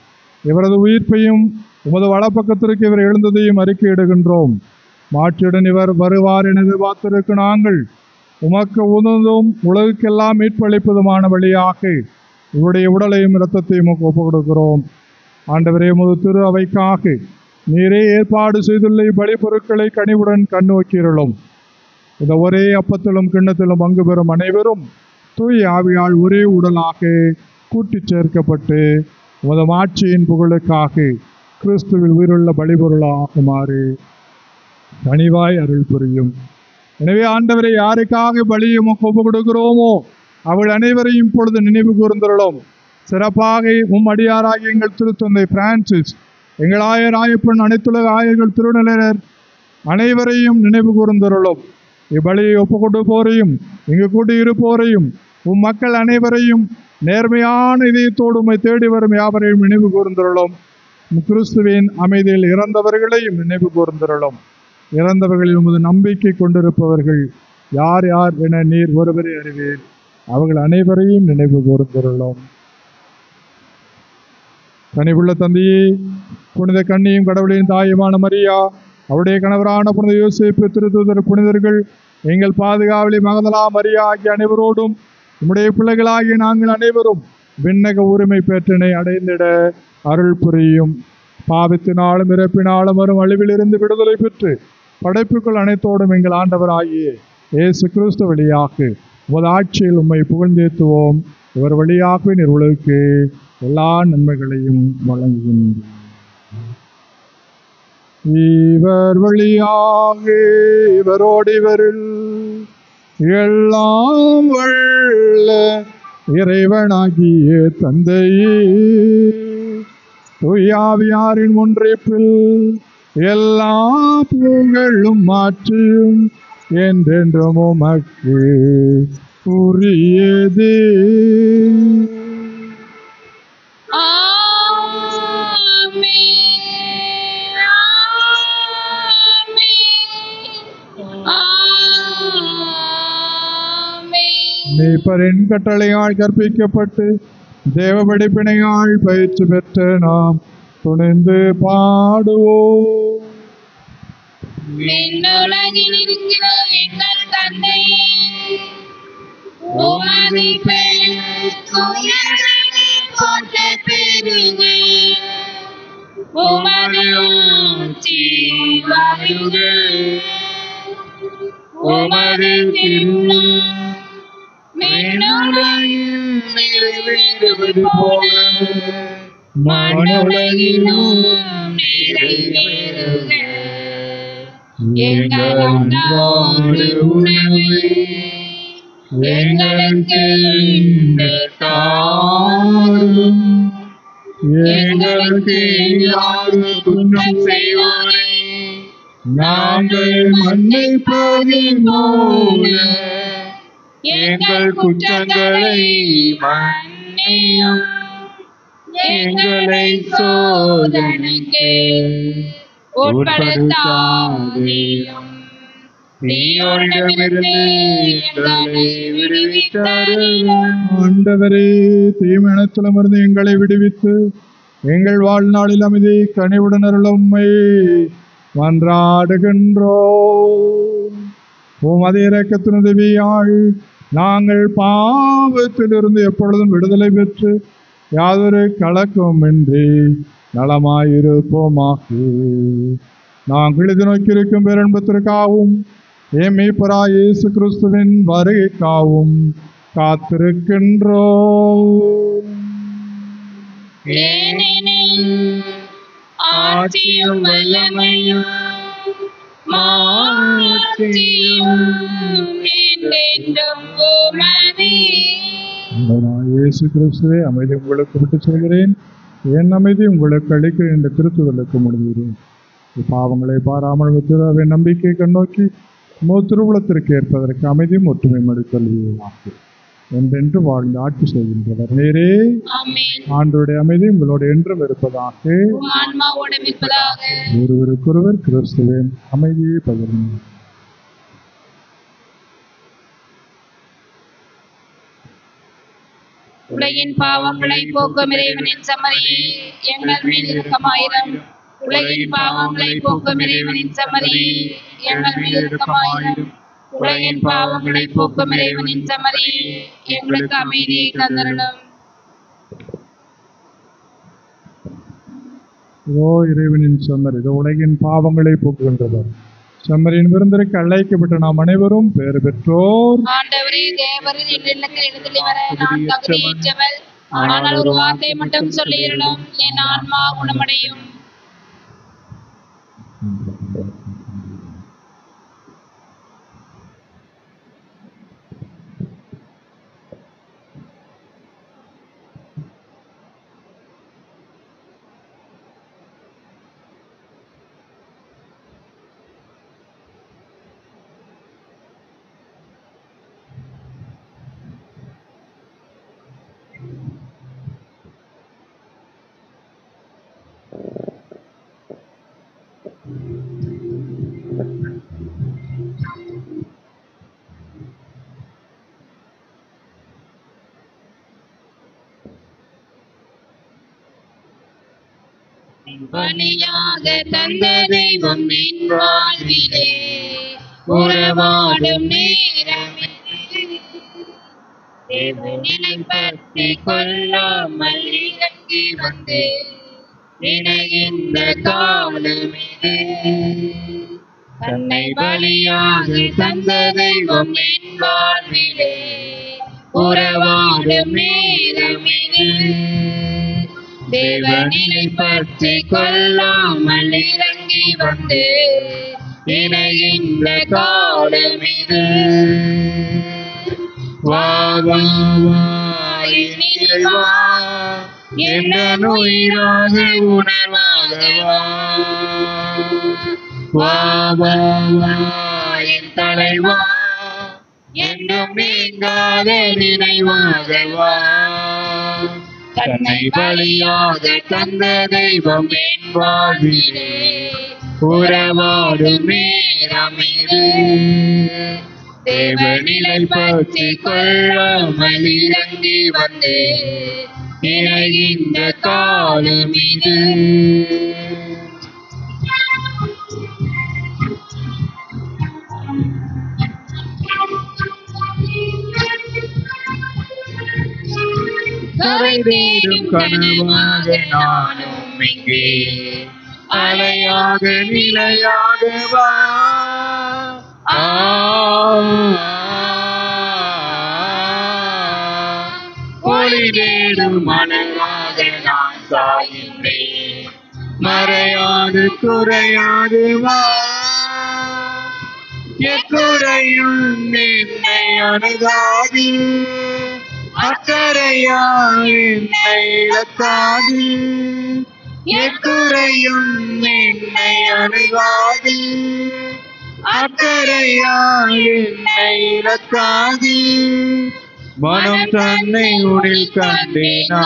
இவரது உயிர்ப்பையும் உமது வலப்பக்கத்திற்கு இவர் எழுந்ததையும் அறிக்கையிடுகின்றோம். மாற்றியுடன் இவர் வருவார் என எதிர்பார்த்திருக்கு நாங்கள் உமக்கு உணர்ந்தும் உலகுக்கெல்லாம் மீட்பளிப்பதுமான வழியாக இவருடைய உடலையும் இரத்தத்தையும் ஒப்பு கொடுக்கிறோம். ஆண்டவரே, உமது திரு அவைக்காக நீரே ஏற்பாடு செய்துள்ள பலி பொருட்களை கனிவுடன் கண்ணோக்கியிருளும். இந்த ஒரே அப்பத்திலும் கிண்ணத்திலும் பங்கு பெறும் அனைவரும் தூய ஆவியால் ஒரே உடலாக கூட்டிச் சேர்க்கப்பட்டு உமது ஆட்சியின் புகழுக்காக கிறிஸ்துவில் உயிருள்ள பலிபொருளாகுமாறு கனிவாய் அருள் புரியும். எனவே ஆண்டவரை, யாருக்காக பலியும் ஒப்பு கொடுக்கிறோமோ அவள் அனைவரையும் இப்பொழுது நினைவு கூர்ந்தருளும். சிறப்பாக அடியாராகி எங்கள் திருத்தந்தை பிரான்சிஸ், எங்கள் ஆயர் ஆயப்பெண், அனைத்துலக ஆயர்கள், திருநிலையர் அனைவரையும் நினைவு கூர்ந்தருளும். இப்பலியை ஒப்பு கொடுப்போரையும் இங்கு கூட்டியிருப்போரையும் மக்கள் அனைவரையும் நேர்மையான இதயத்தோடு உம்மை தேடி வரும் யாவரையும் நினைவு கூர்ந்தருளும். கிறிஸ்துவின் அமைதியில் இறந்தவர்களையும் நினைவு கூர்ந்தருளும். இறந்தவர்களில் உமது நம்பிக்கை கொண்டிருப்பவர்கள் யார் யார் என நீர் ஒருவரை அறிவீர். அவர்கள் அனைவரையும் நினைவு கூர்ந்தருளும். கனிவுள்ள தந்தையே, புனித கன்னியும் கடவுளின் தாயுமான மரியா, அவருடைய கணவரான புனித யோசேப்பு, திருத்தூதர் புனிதர்கள், எங்கள் பாதுகாவலி மகதலா மரியா ஆகிய அனைவரோடும் உம்முடைய பிள்ளைகளாகிய நாங்கள் அனைவரும் விண்ணக உரிமை பெற்றனை அடைந்திட அருள் புரியும். பாவத்தினாலும் இறப்பினாலும் வரும் அழிவிலிருந்து விடுதலை பெற்று படைப்புகள் அனைத்தோடும் எங்கள் ஆண்டவராகிய இயேசு கிறிஸ்து வழியாக உமது ஆட்சியில் உம்மை புகழ்ந்தேத்துவோம். இவர் வழியாக நீர் உலகுக்கு எல்லா நன்மைகளையும் வழங்குகின்றோம். இவர் வழியாக இவரோடு இவரில் எல்லாம் வல்ல இறைவனாகிய தந்தையே, தூயாவியாரின் ஒன்றிப்பில் எல்லா புகழும் மாற்றியும் என்றென்றும் உமக்கு உரியதே. மீட்பரின் கட்டளையால் கற்பிக்கப்பட்டு தேவ படிப்பினையால் பயிற்சி பெற்ற நாம் துணிந்து பாடுவோம். விண்ணுலகில் இருக்கிற எங்கள் தந்தையே, உமது பெயர் உயர்ந்தது போற்றப் பெறுக. உமது ஆட்சி வருக. உமது திருவுளம் விண்ணுலகில் நிறைவேறுவது போல மண்ணுலகிலும் நிறைவேறுக. எங்கள் அன்றாட உணவை எங்களுக்கு இன்று தாரும். எங்களுக்கு எதிராக குற்றம் செய்வோரை நாங்கள் மன்னிப்பது போல எங்கள் குற்றங்களை மன்னியும். எங்களை சோதனைக்கு உட்படுத்தாதேயும், தீயோரிடமிருந்து எங்களை விடுவித்தருளும். ஆண்டவரே, தீமனத்திலுமிருந்து எங்களை விடுவித்து எங்கள் வாழ்நாளில் அமைதி கனிவுடன் அருளும் உம்மை மன்றாடுகின்றோம். உமது இரக்கத்தின் உதவியால் நாங்கள் பாவத்திலிருந்து எப்பொழுதும் விடுதலை பெற்று யாதொரு கலக்கமின்றி நலமாயிருப்போமாக. நாங்கள் இது நோக்கியிருக்கும் பேரன்பத்திற்காகவும் மீட்பராகிய இயேசு கிறிஸ்துவின் வருகைக்காகவும் காத்திருக்கின்றோம். ஏனெனில் ஆட்சியும் வல்லமையும் மாட்சியும் என்றென்றும் உமதே. இயேசு கிறிஸ்துவே, அமைதி உங்களுக்கு விட்டு சொல்கிறேன், என் அமைதி உங்களுக்கு அளிக்கிறேன் என்ற திருத்துதலுக்கு முடிகிறேன். பாவங்களை பாராமல் முத்துராவின் நம்பிக்கை கண்ணோக்கி திருவுளத்திற்கு ஏற்பதற்கு அமைதியும் ஒற்றுமையும் அளித்தல்வியாக என்றென்று வாழ்ந்து ஆட்சி செய்கின்றவர் நேரே. ஆண்டோடைய அமைதி உங்களோடு என்றும் இருப்பதாக. ஒருவருக்கொருவர் கிறிஸ்துவின் அமைதியை பகிர்ந்து உலகின் பாவங்களை போக்கும் இறைவனின் சம்மரியே, எங்கள் மேல் இரக்கமாயிரம். உலகின் பாவங்களை போக்கும் இறைவனின் சம்மரியே, எங்கள் மேல் இரக்கமாயிரம். உலகின் பாவங்களை போக்கும் இறைவனின் சம்மரியே, எங்களுக்கு அமைதியை தந்தருளும். இதோ இறைவனின் செம்மறி, இதோ உலகின் பாவங்களை போக்குகின்றவர். செம்மறியின் விருந்திற்கு அழைக்கப்பட்ட நாம் அனைவரும் பேறு பெற்றோர். ஆண்டவரே, தேவரின் இல்லத்தில் எழுந்தருளி வர நான் தகுதியற்றவள். ஆனால் ஒரு வார்த்தை மட்டும் சொல்லிடணும், என் ஆன்மா குணமடையும். பலியாக தந்த தெய்வம் என் வாழ்விலே உறவாடும் நேரம் தேவனிலை பற்றி கொள்ளாமல் இறங்கி வந்து இணைகின்ற காலம் இது. தன்னை பலியாக தந்த தெய்வம் என் வாழ்விலே உறவாடும் நேரம் இது. தேவனிலை பற்றி கொள்ளாமல் இறங்கி வந்து இணைகின்ற காலம் இது. வா வா வா என் இறைவா, என் உயிராக உணர்வாக வா. வா வா வா என் தலைவா, என்றும் நீங்காத நினைவாக வா. தன்னை பலியாக தந்த தெய்வம் என் வாழ்விலே உறவாடும் நேரம் இது. தேவனிலை பற்றி கொள்ளாமல் இறங்கி வந்து இணைகின்ற காலம் இது. கரை தேடும் கனவாக நானும் இங்கே அலையாக நிலையாக வா. ஒளி தேடும் மனமாக நான் சாகின்றேன், மறையாது குறையாது வா. எக்குறையும் என்னை அணுகாது, அக்கறையால் என்னை இழக்காது. எக்குறையும் என்னை அணுகாது, அக்கறையால் என்னை இழக்காது. மனம் தன்னை உனில் கண்டேனா,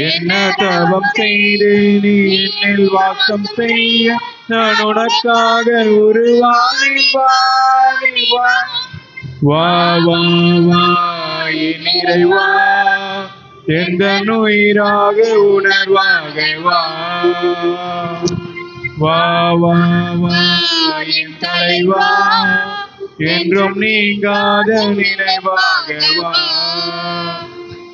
என்ன தவம் செய்து நீ என்னில் வாசம் செய்ய நான் உனக்காக உருவானேன். வா வா வா வா என் இறைவா, எந்த உயிராக உணர்வாக வா. வா வா வா என் தலைவா, என்றும் நீங்காத நினைவாக வா.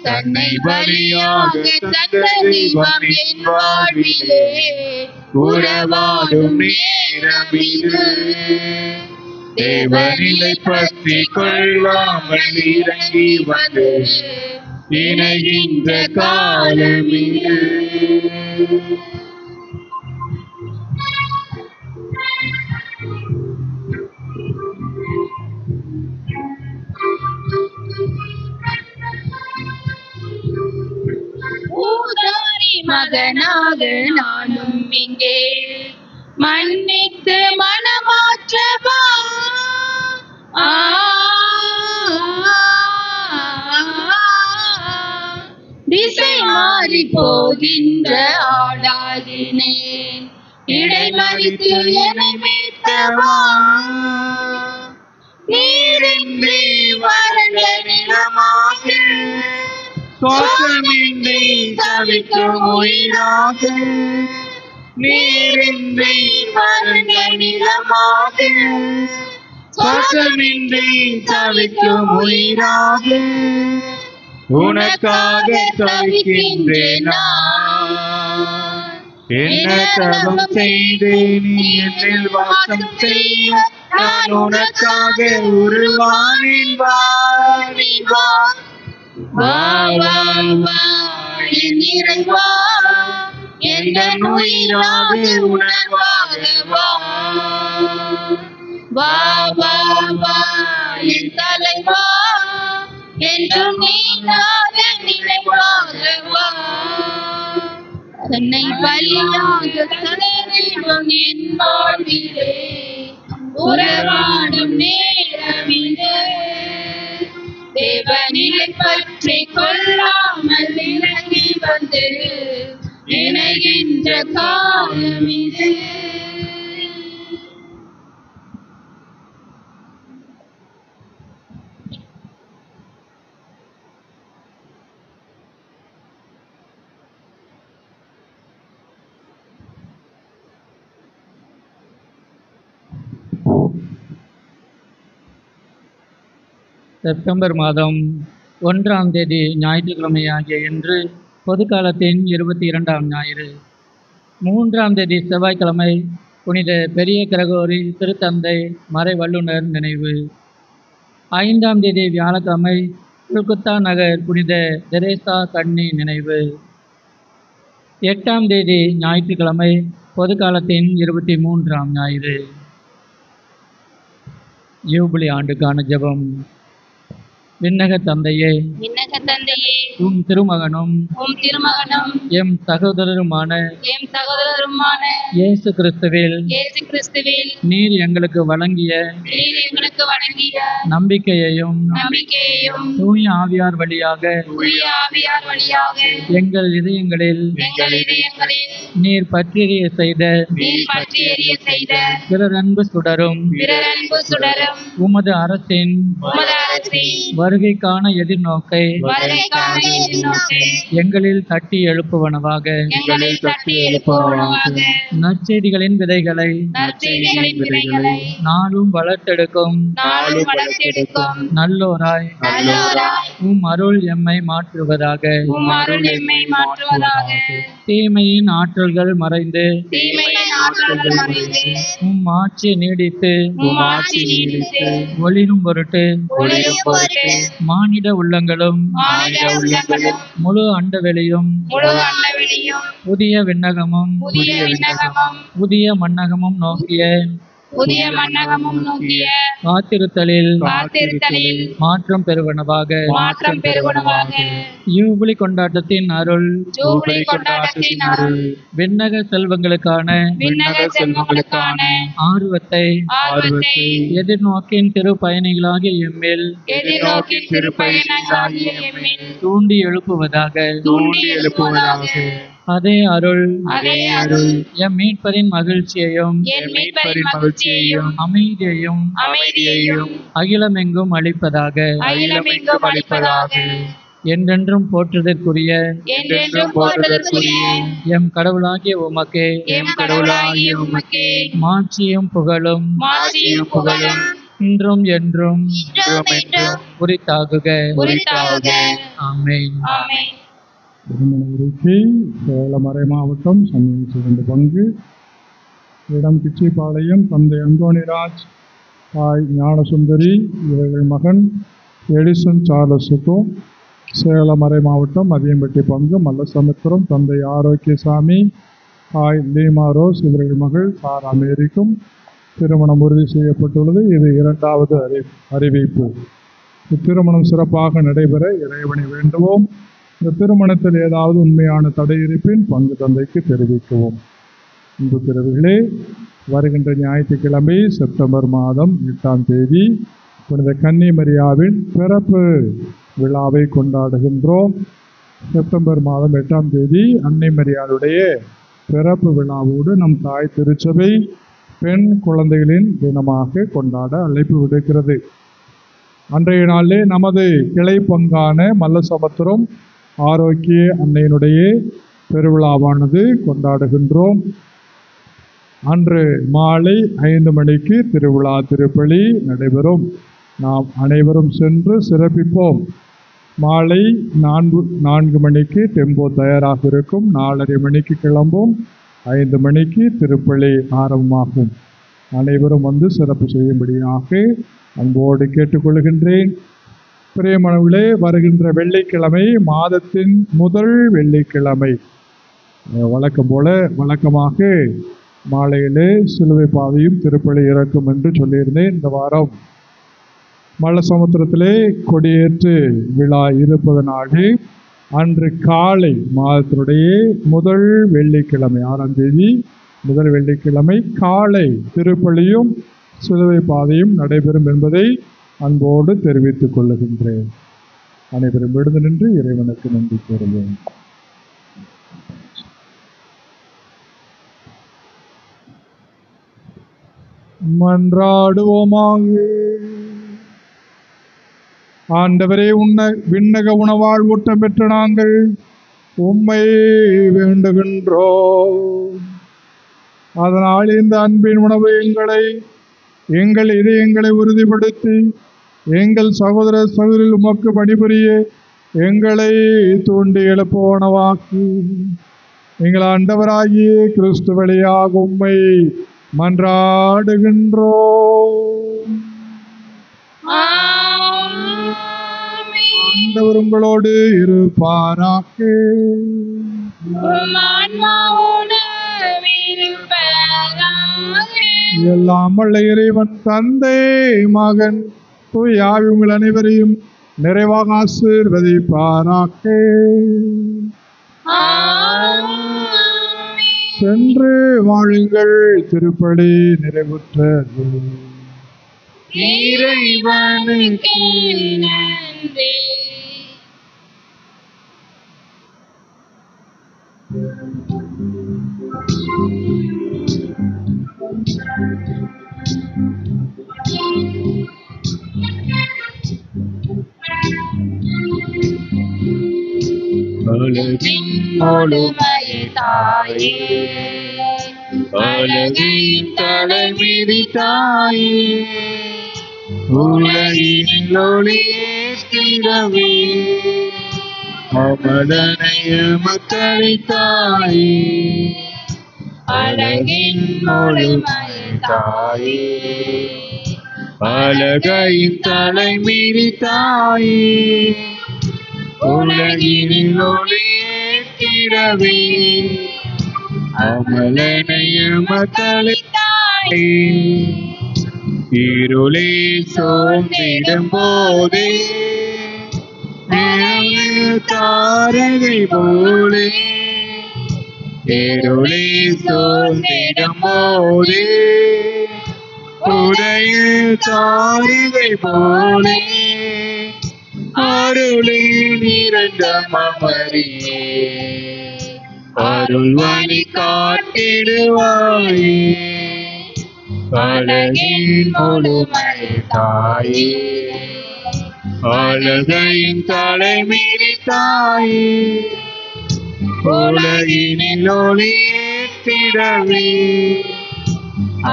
தன்னை பலியாக தந்த தெய்வம் என் வாழ்விலே உறவாடும் நேரம் இது. தேவனிலை பற்றி கொள்ளாமல் இறங்கி வந்து இணைகின்ற காலம் இது. ஊதாரி மகனாக நானும் இங்கே மன்னித்து மனமாற்றவா. திசை மாறி போகின்ற ஆடாகினேன், இடைமறித்து என்னை மீட்கவா. நீரின்றி வறண்ட நிலமாக, தோற்றமின்றி தவிக்கும் உயிராக. நீரின்றி வறண்ட நிலமாக, தோற்றமின்றி தவிக்கும் உயிராக. உனக்காக தவிக்கின்றேன் நான், என்ன தவம் செய்து நீ என்னில் வாசம் செய்ய நான் உனக்காக உருவானேன். வா வா வா வா என் இறைவா, எந்த உயிராக உணர்வாக வா. வா வா வா என் தலைவா, என்றும் நீங்காத நினைவாக வா. தன்னை பலியாக தந்த தெய்வம் என் வாழ்விலே உறவாடும் நேரம் இது. தேவனிலை பற்றி கொள்ளாமல் இறங்கி வந்து இணைகின்ற காலம் இது. செப்டம்பர் மாதம் 1ஆம் தேதி ஞாயிற்றுக்கிழமை ஆகிய இன்று பொதுக்காலத்தின் 22ஆம் ஞாயிறு. 3ஆம் தேதி செவ்வாய்க்கிழமை புனித பெரிய கிரகோரி திருத்தந்தை மறை வல்லுனர் நினைவு. 5ஆம் தேதி வியாழக்கிழமை கொல்கத்தா நகர் புனித தெரேசா கன்னி நினைவு. 8ஆம் தேதி ஞாயிற்றுக்கிழமை பொதுக்காலத்தின் 23ஆம் ஞாயிறு. யூபிலி ஆண்டுக்கான ஜெபம். விண்ணக தந்தையே, உம் திருமகனும் எம் சகோதரருமான இயேசு கிறிஸ்துவில் நீர் எங்களுக்கு வழங்கிய நம்பிக்கையையும் தூய ஆவியார் வழியாக எங்கள் இதயங்களில் நீர் பற்றிய செய்த பிறரன்பு சுடரும் உமது அரசின் வருகைக்கான எதிர்நோக்கை எங்களில் தட்டி எழுப்புவனவாக. நற்செய்திகளின் விதைகளை நாளும் வளர்த்தெடுக்கும் நல்லோராய் உம் அருள் எம்மை மாற்றுவதாக. தீமையின் ஆற்றல்கள் மறைந்து உம் ஆட்சி நீடித்து ஒளிரும் பொருட்டு மானிட உள்ளங்களும் முழு அண்டவெளியும் புதிய விண்ணகமும் புதிய மண்ணகமும் நோக்கிய காத்திருத்தலில் மாற்றம் பெறுவனவாக. யூபிலி கொண்டாட்டத்தின் அருள் விண்ணக செல்வங்களுக்கான ஆர்வத்தை எதிர்நோக்கின் திருப்பயணிகளாகிய எம்மில் தூண்டி எழுப்புவதாக. அதே அருள் எம் மீட்பரின் மகிழ்ச்சியையும் அமைதியையும் அகிலமெங்கும் அளிப்பதாக. என்றென்றும் போற்றுதற்குரிய எம் கடவுளாகிய உமக்கே மாட்சியும் புகழும் இன்றும் என்றும் உரித்தாகுக. ஆமென். திருமண சேலம் மறை மாவட்டம் சமயம் 2 பங்கு. இடம் பிச்சிபாளையம். தந்தை அந்தோணிராஜ், தாய் ஞானசுந்தரி, இவர்கள் மகன் எடிசன் சார்லஸுக்கும். சேலம் மறை மாவட்டம் அதியம்பட்டி பங்கு மல்லசமுத்திரம். தந்தை ஆரோக்கியசாமி, தாய் லீமா ரோஸ், இவர்கள் மகள் சாரா மேரிக்கும் திருமணம் உறுதி செய்யப்பட்டுள்ளது. இது 2வது அறிவிப்பு. இத்திருமணம் சிறப்பாக நடைபெற இறைவனை வேண்டுவோம். இந்த திருமணத்தில் ஏதாவது உண்மையான தடை இருப்பின் பங்கு தந்தைக்கு தெரிவிக்கவும். இந்து பிறவிகளே, வருகின்ற ஞாயிற்றுக்கிழமை செப்டம்பர் மாதம் 8ஆம் தேதி புனித கன்னி மரியாவின் பிறப்பு விழாவை கொண்டாடுகின்றோம். செப்டம்பர் மாதம் 8ஆம் தேதி அன்னை மரியாளுடைய பிறப்பு விழாவோடு நம் தாய் திருச்சபை பெண் குழந்தைகளின் தினமாக கொண்டாட அழைப்பு விடுக்கிறது. அன்றைய நாளிலே நமது கிளை பங்கான மல்லசமுத்திரம் ஆரோக்கிய அன்னையினுடைய பெருவிழாவானது கொண்டாடுகின்றோம். அன்று மாலை 5 மணிக்கு திருவிழா திருப்பலி நடைபெறும். நாம் அனைவரும் சென்று சிறப்பிப்போம். மாலை 4 மணிக்கு டெம்போ தயாராக இருக்கும். 4:30 மணிக்கு கிளம்பும். 5 மணிக்கு திருப்பலி ஆரம்பமாகும். அனைவரும் வந்து சிறப்பு செய்யும்படியாக அன்போடு கேட்டுக்கொள்கின்றேன். பிரியமானவர்களே, வருகின்ற வெள்ளிக்கிழமை மாதத்தின் முதல் வெள்ளிக்கிழமை வழக்கமாக மாலையிலே சிலுவை பாதையும் திருப்பலி இறக்கும் என்று சொல்லியிருந்தேன். இந்த வாரம் மல்லசமுத்திரத்திலே கொடியேற்று விழா இருப்பதனாலே அன்று காலை மாதத்தினுடைய முதல் வெள்ளிக்கிழமை 6ஆம் தேதி முதல் வெள்ளிக்கிழமை காலை திருப்பலியும் சிலுவை பாதையும் நடைபெறும் என்பதை அன்போடு தெரிவித்துக் கொள்ளுகின்றேன். அனைவரும் விழுந்து நின்று இறைவனுக்கு நன்றி கூறுவோம். மன்றாடுவோமாக. ஆண்டவரே, விண்ணக உணவால் ஊட்டம் பெற்ற நாங்கள் உம்மை வேண்டுகின்றோம். அதனால் இந்த அன்பின் உணவு எங்கள் இதயங்களை உறுதிப்படுத்தி எங்கள் சகோதர சகோதரில் உமக்கு பணிபுரிய எங்களை தூண்டி எழுப்புவனவாக்கி எங்கள் ஆண்டவராகிய கிறிஸ்து வழியாக உம்மை மன்றாடுகின்றோம். ஆண்டவர் உங்களோடு இருப்பாராக. எல்லாம் வல்ல இறைவன் தந்தை மகன் தூய ஆவி உங்கள் அனைவரையும் நிறைவாக ஆசீர்வதிப்பாராக. சென்று வாழுங்கள், திருப்பலி நிறைவுற்றது. இறைவனுக்கு நன்றி. அழகின் முழுமையே தாயே, அழகின் தலைவிதி தாயே, உலகின் ஒளியேற்றிடவே அமலனையும் மக்களித்தாயே. அழகின் முழுமையே தாயே, அழகையின் தலைமீறி தாயே, உலகினில் ஒளியேற்றிடவே அமலனையும் மக்களித்தாயே. இருளே சோர்ந்திடும் போதே தாரகை போலே, இருளே சோர்ந்திடும் போதே உடைய தாரகை போலே, அருளே நிறைந்த மமரியே அருள் வழி காட்டிடுவாயே. அழகின் முழுமை தாயே, அழகையின் தலைமீறி தாயே, உலகினில் ஒளியேற்றிடவே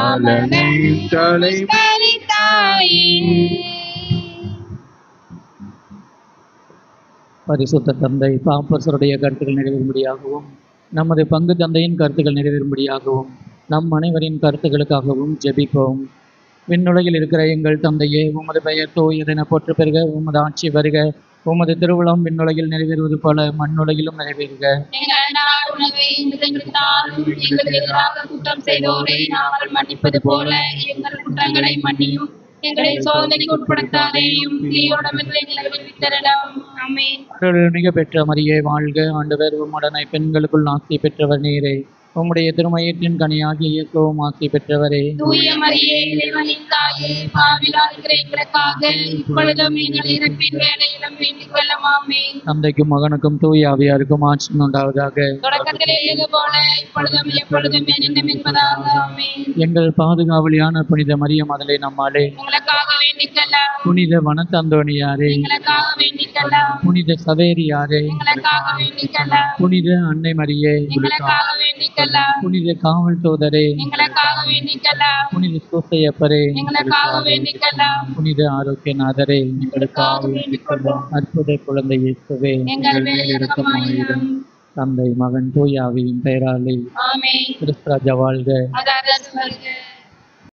அழகின் தலைமீறி தாயே. பரிசுத்த தந்தை பாப்பரசருடைய கருத்துக்கள் நிறைவேறும்படியாகவும் நமது பங்கு தந்தையின் கருத்துக்கள் நிறைவேறும்படியாகவும் நம் அனைவரின் கருத்துக்களுக்காகவும் ஜெபிப்போம். விண்ணுலகில் இருக்கிற எங்கள் தந்தையே, உமது பெயர் தூயதென போற்று பெறுக. உமது ஆட்சி வருக. உமது திருவுளம் விண்ணுலகில் நிறைவேறுவது போல மண்ணுலகிலும் நிறைவேறுக. எங்கள் நாள் உணவை இன்று எங்களுக்கு தாரும். எங்களுக்கு எதிராக குற்றம் செய்தோரை நாங்கள் மன்னிப்பது போல எங்கள் குற்றங்களை மன்னியும். எங்களை சோதனைக்கு உட்படுத்தாதேயும், தீயோடமிருந்து எங்களை விடுவித்தரலாம். ஆமென். அருள்மிகு பெற்ற மரியே வாழ்க. ஆண்டவர் உம்முடனே பெண்களுக்குள் ஆசி பெற்றவர் நீரே. உம்முடைய திருமயத்தின் கனியாகிய இயேசுவும் ஆசி பெற்றவரே. தூய மரியே, இறைவனின் தாயே, பாவிகளாய் இருக்கிற எங்களுக்காக இப்பொழுதும் எங்கள் இறப்பின் வேளையிலும் வேண்டிக் கொள்ளும். ஆமென். தந்தைக்கும் மகனுக்கும் தூய ஆவியாருக்கும் ஆட்சி உண்டாவதாக. தொடக்கத்திலே இருந்தது போல இப்பொழுதும் எப்பொழுதும் என்னென்னும் என்பதாக. ஆமென். எங்கள் பாதுகாவலியான புனித மரியம் அதலை நம்மாலே, எங்களுக்காக வேண்டிக்கலாம். புனித வனத்தந்தோணியாரே, எங்களுக்காக வேண்டிக்கலாம். புனித சவேரியாரே, எங்களுக்காக வேண்டிக்கலாம். புனித அன்னை மரியே, எங்களுக்காக வேண்டிக்கலாம். புனித காவல் தூதரே, எங்களுக்காக வேண்டிக்கலாம். புனித சூசையப்பரே, எங்களுக்காக வேண்டிக்கலாம். புனித ஆரோக்கியநாதரே, எங்களுக்காக வேண்டிக் கொள்வோம். அற்புத குழந்தை இயேசுவே, எங்கள் மேல் இரக்கமாயிரும். தந்தை மகன் தூய ஆவியின் பெயராலே ஆமென். கிறிஸ்து ராஜா வாழ்க. அதாவது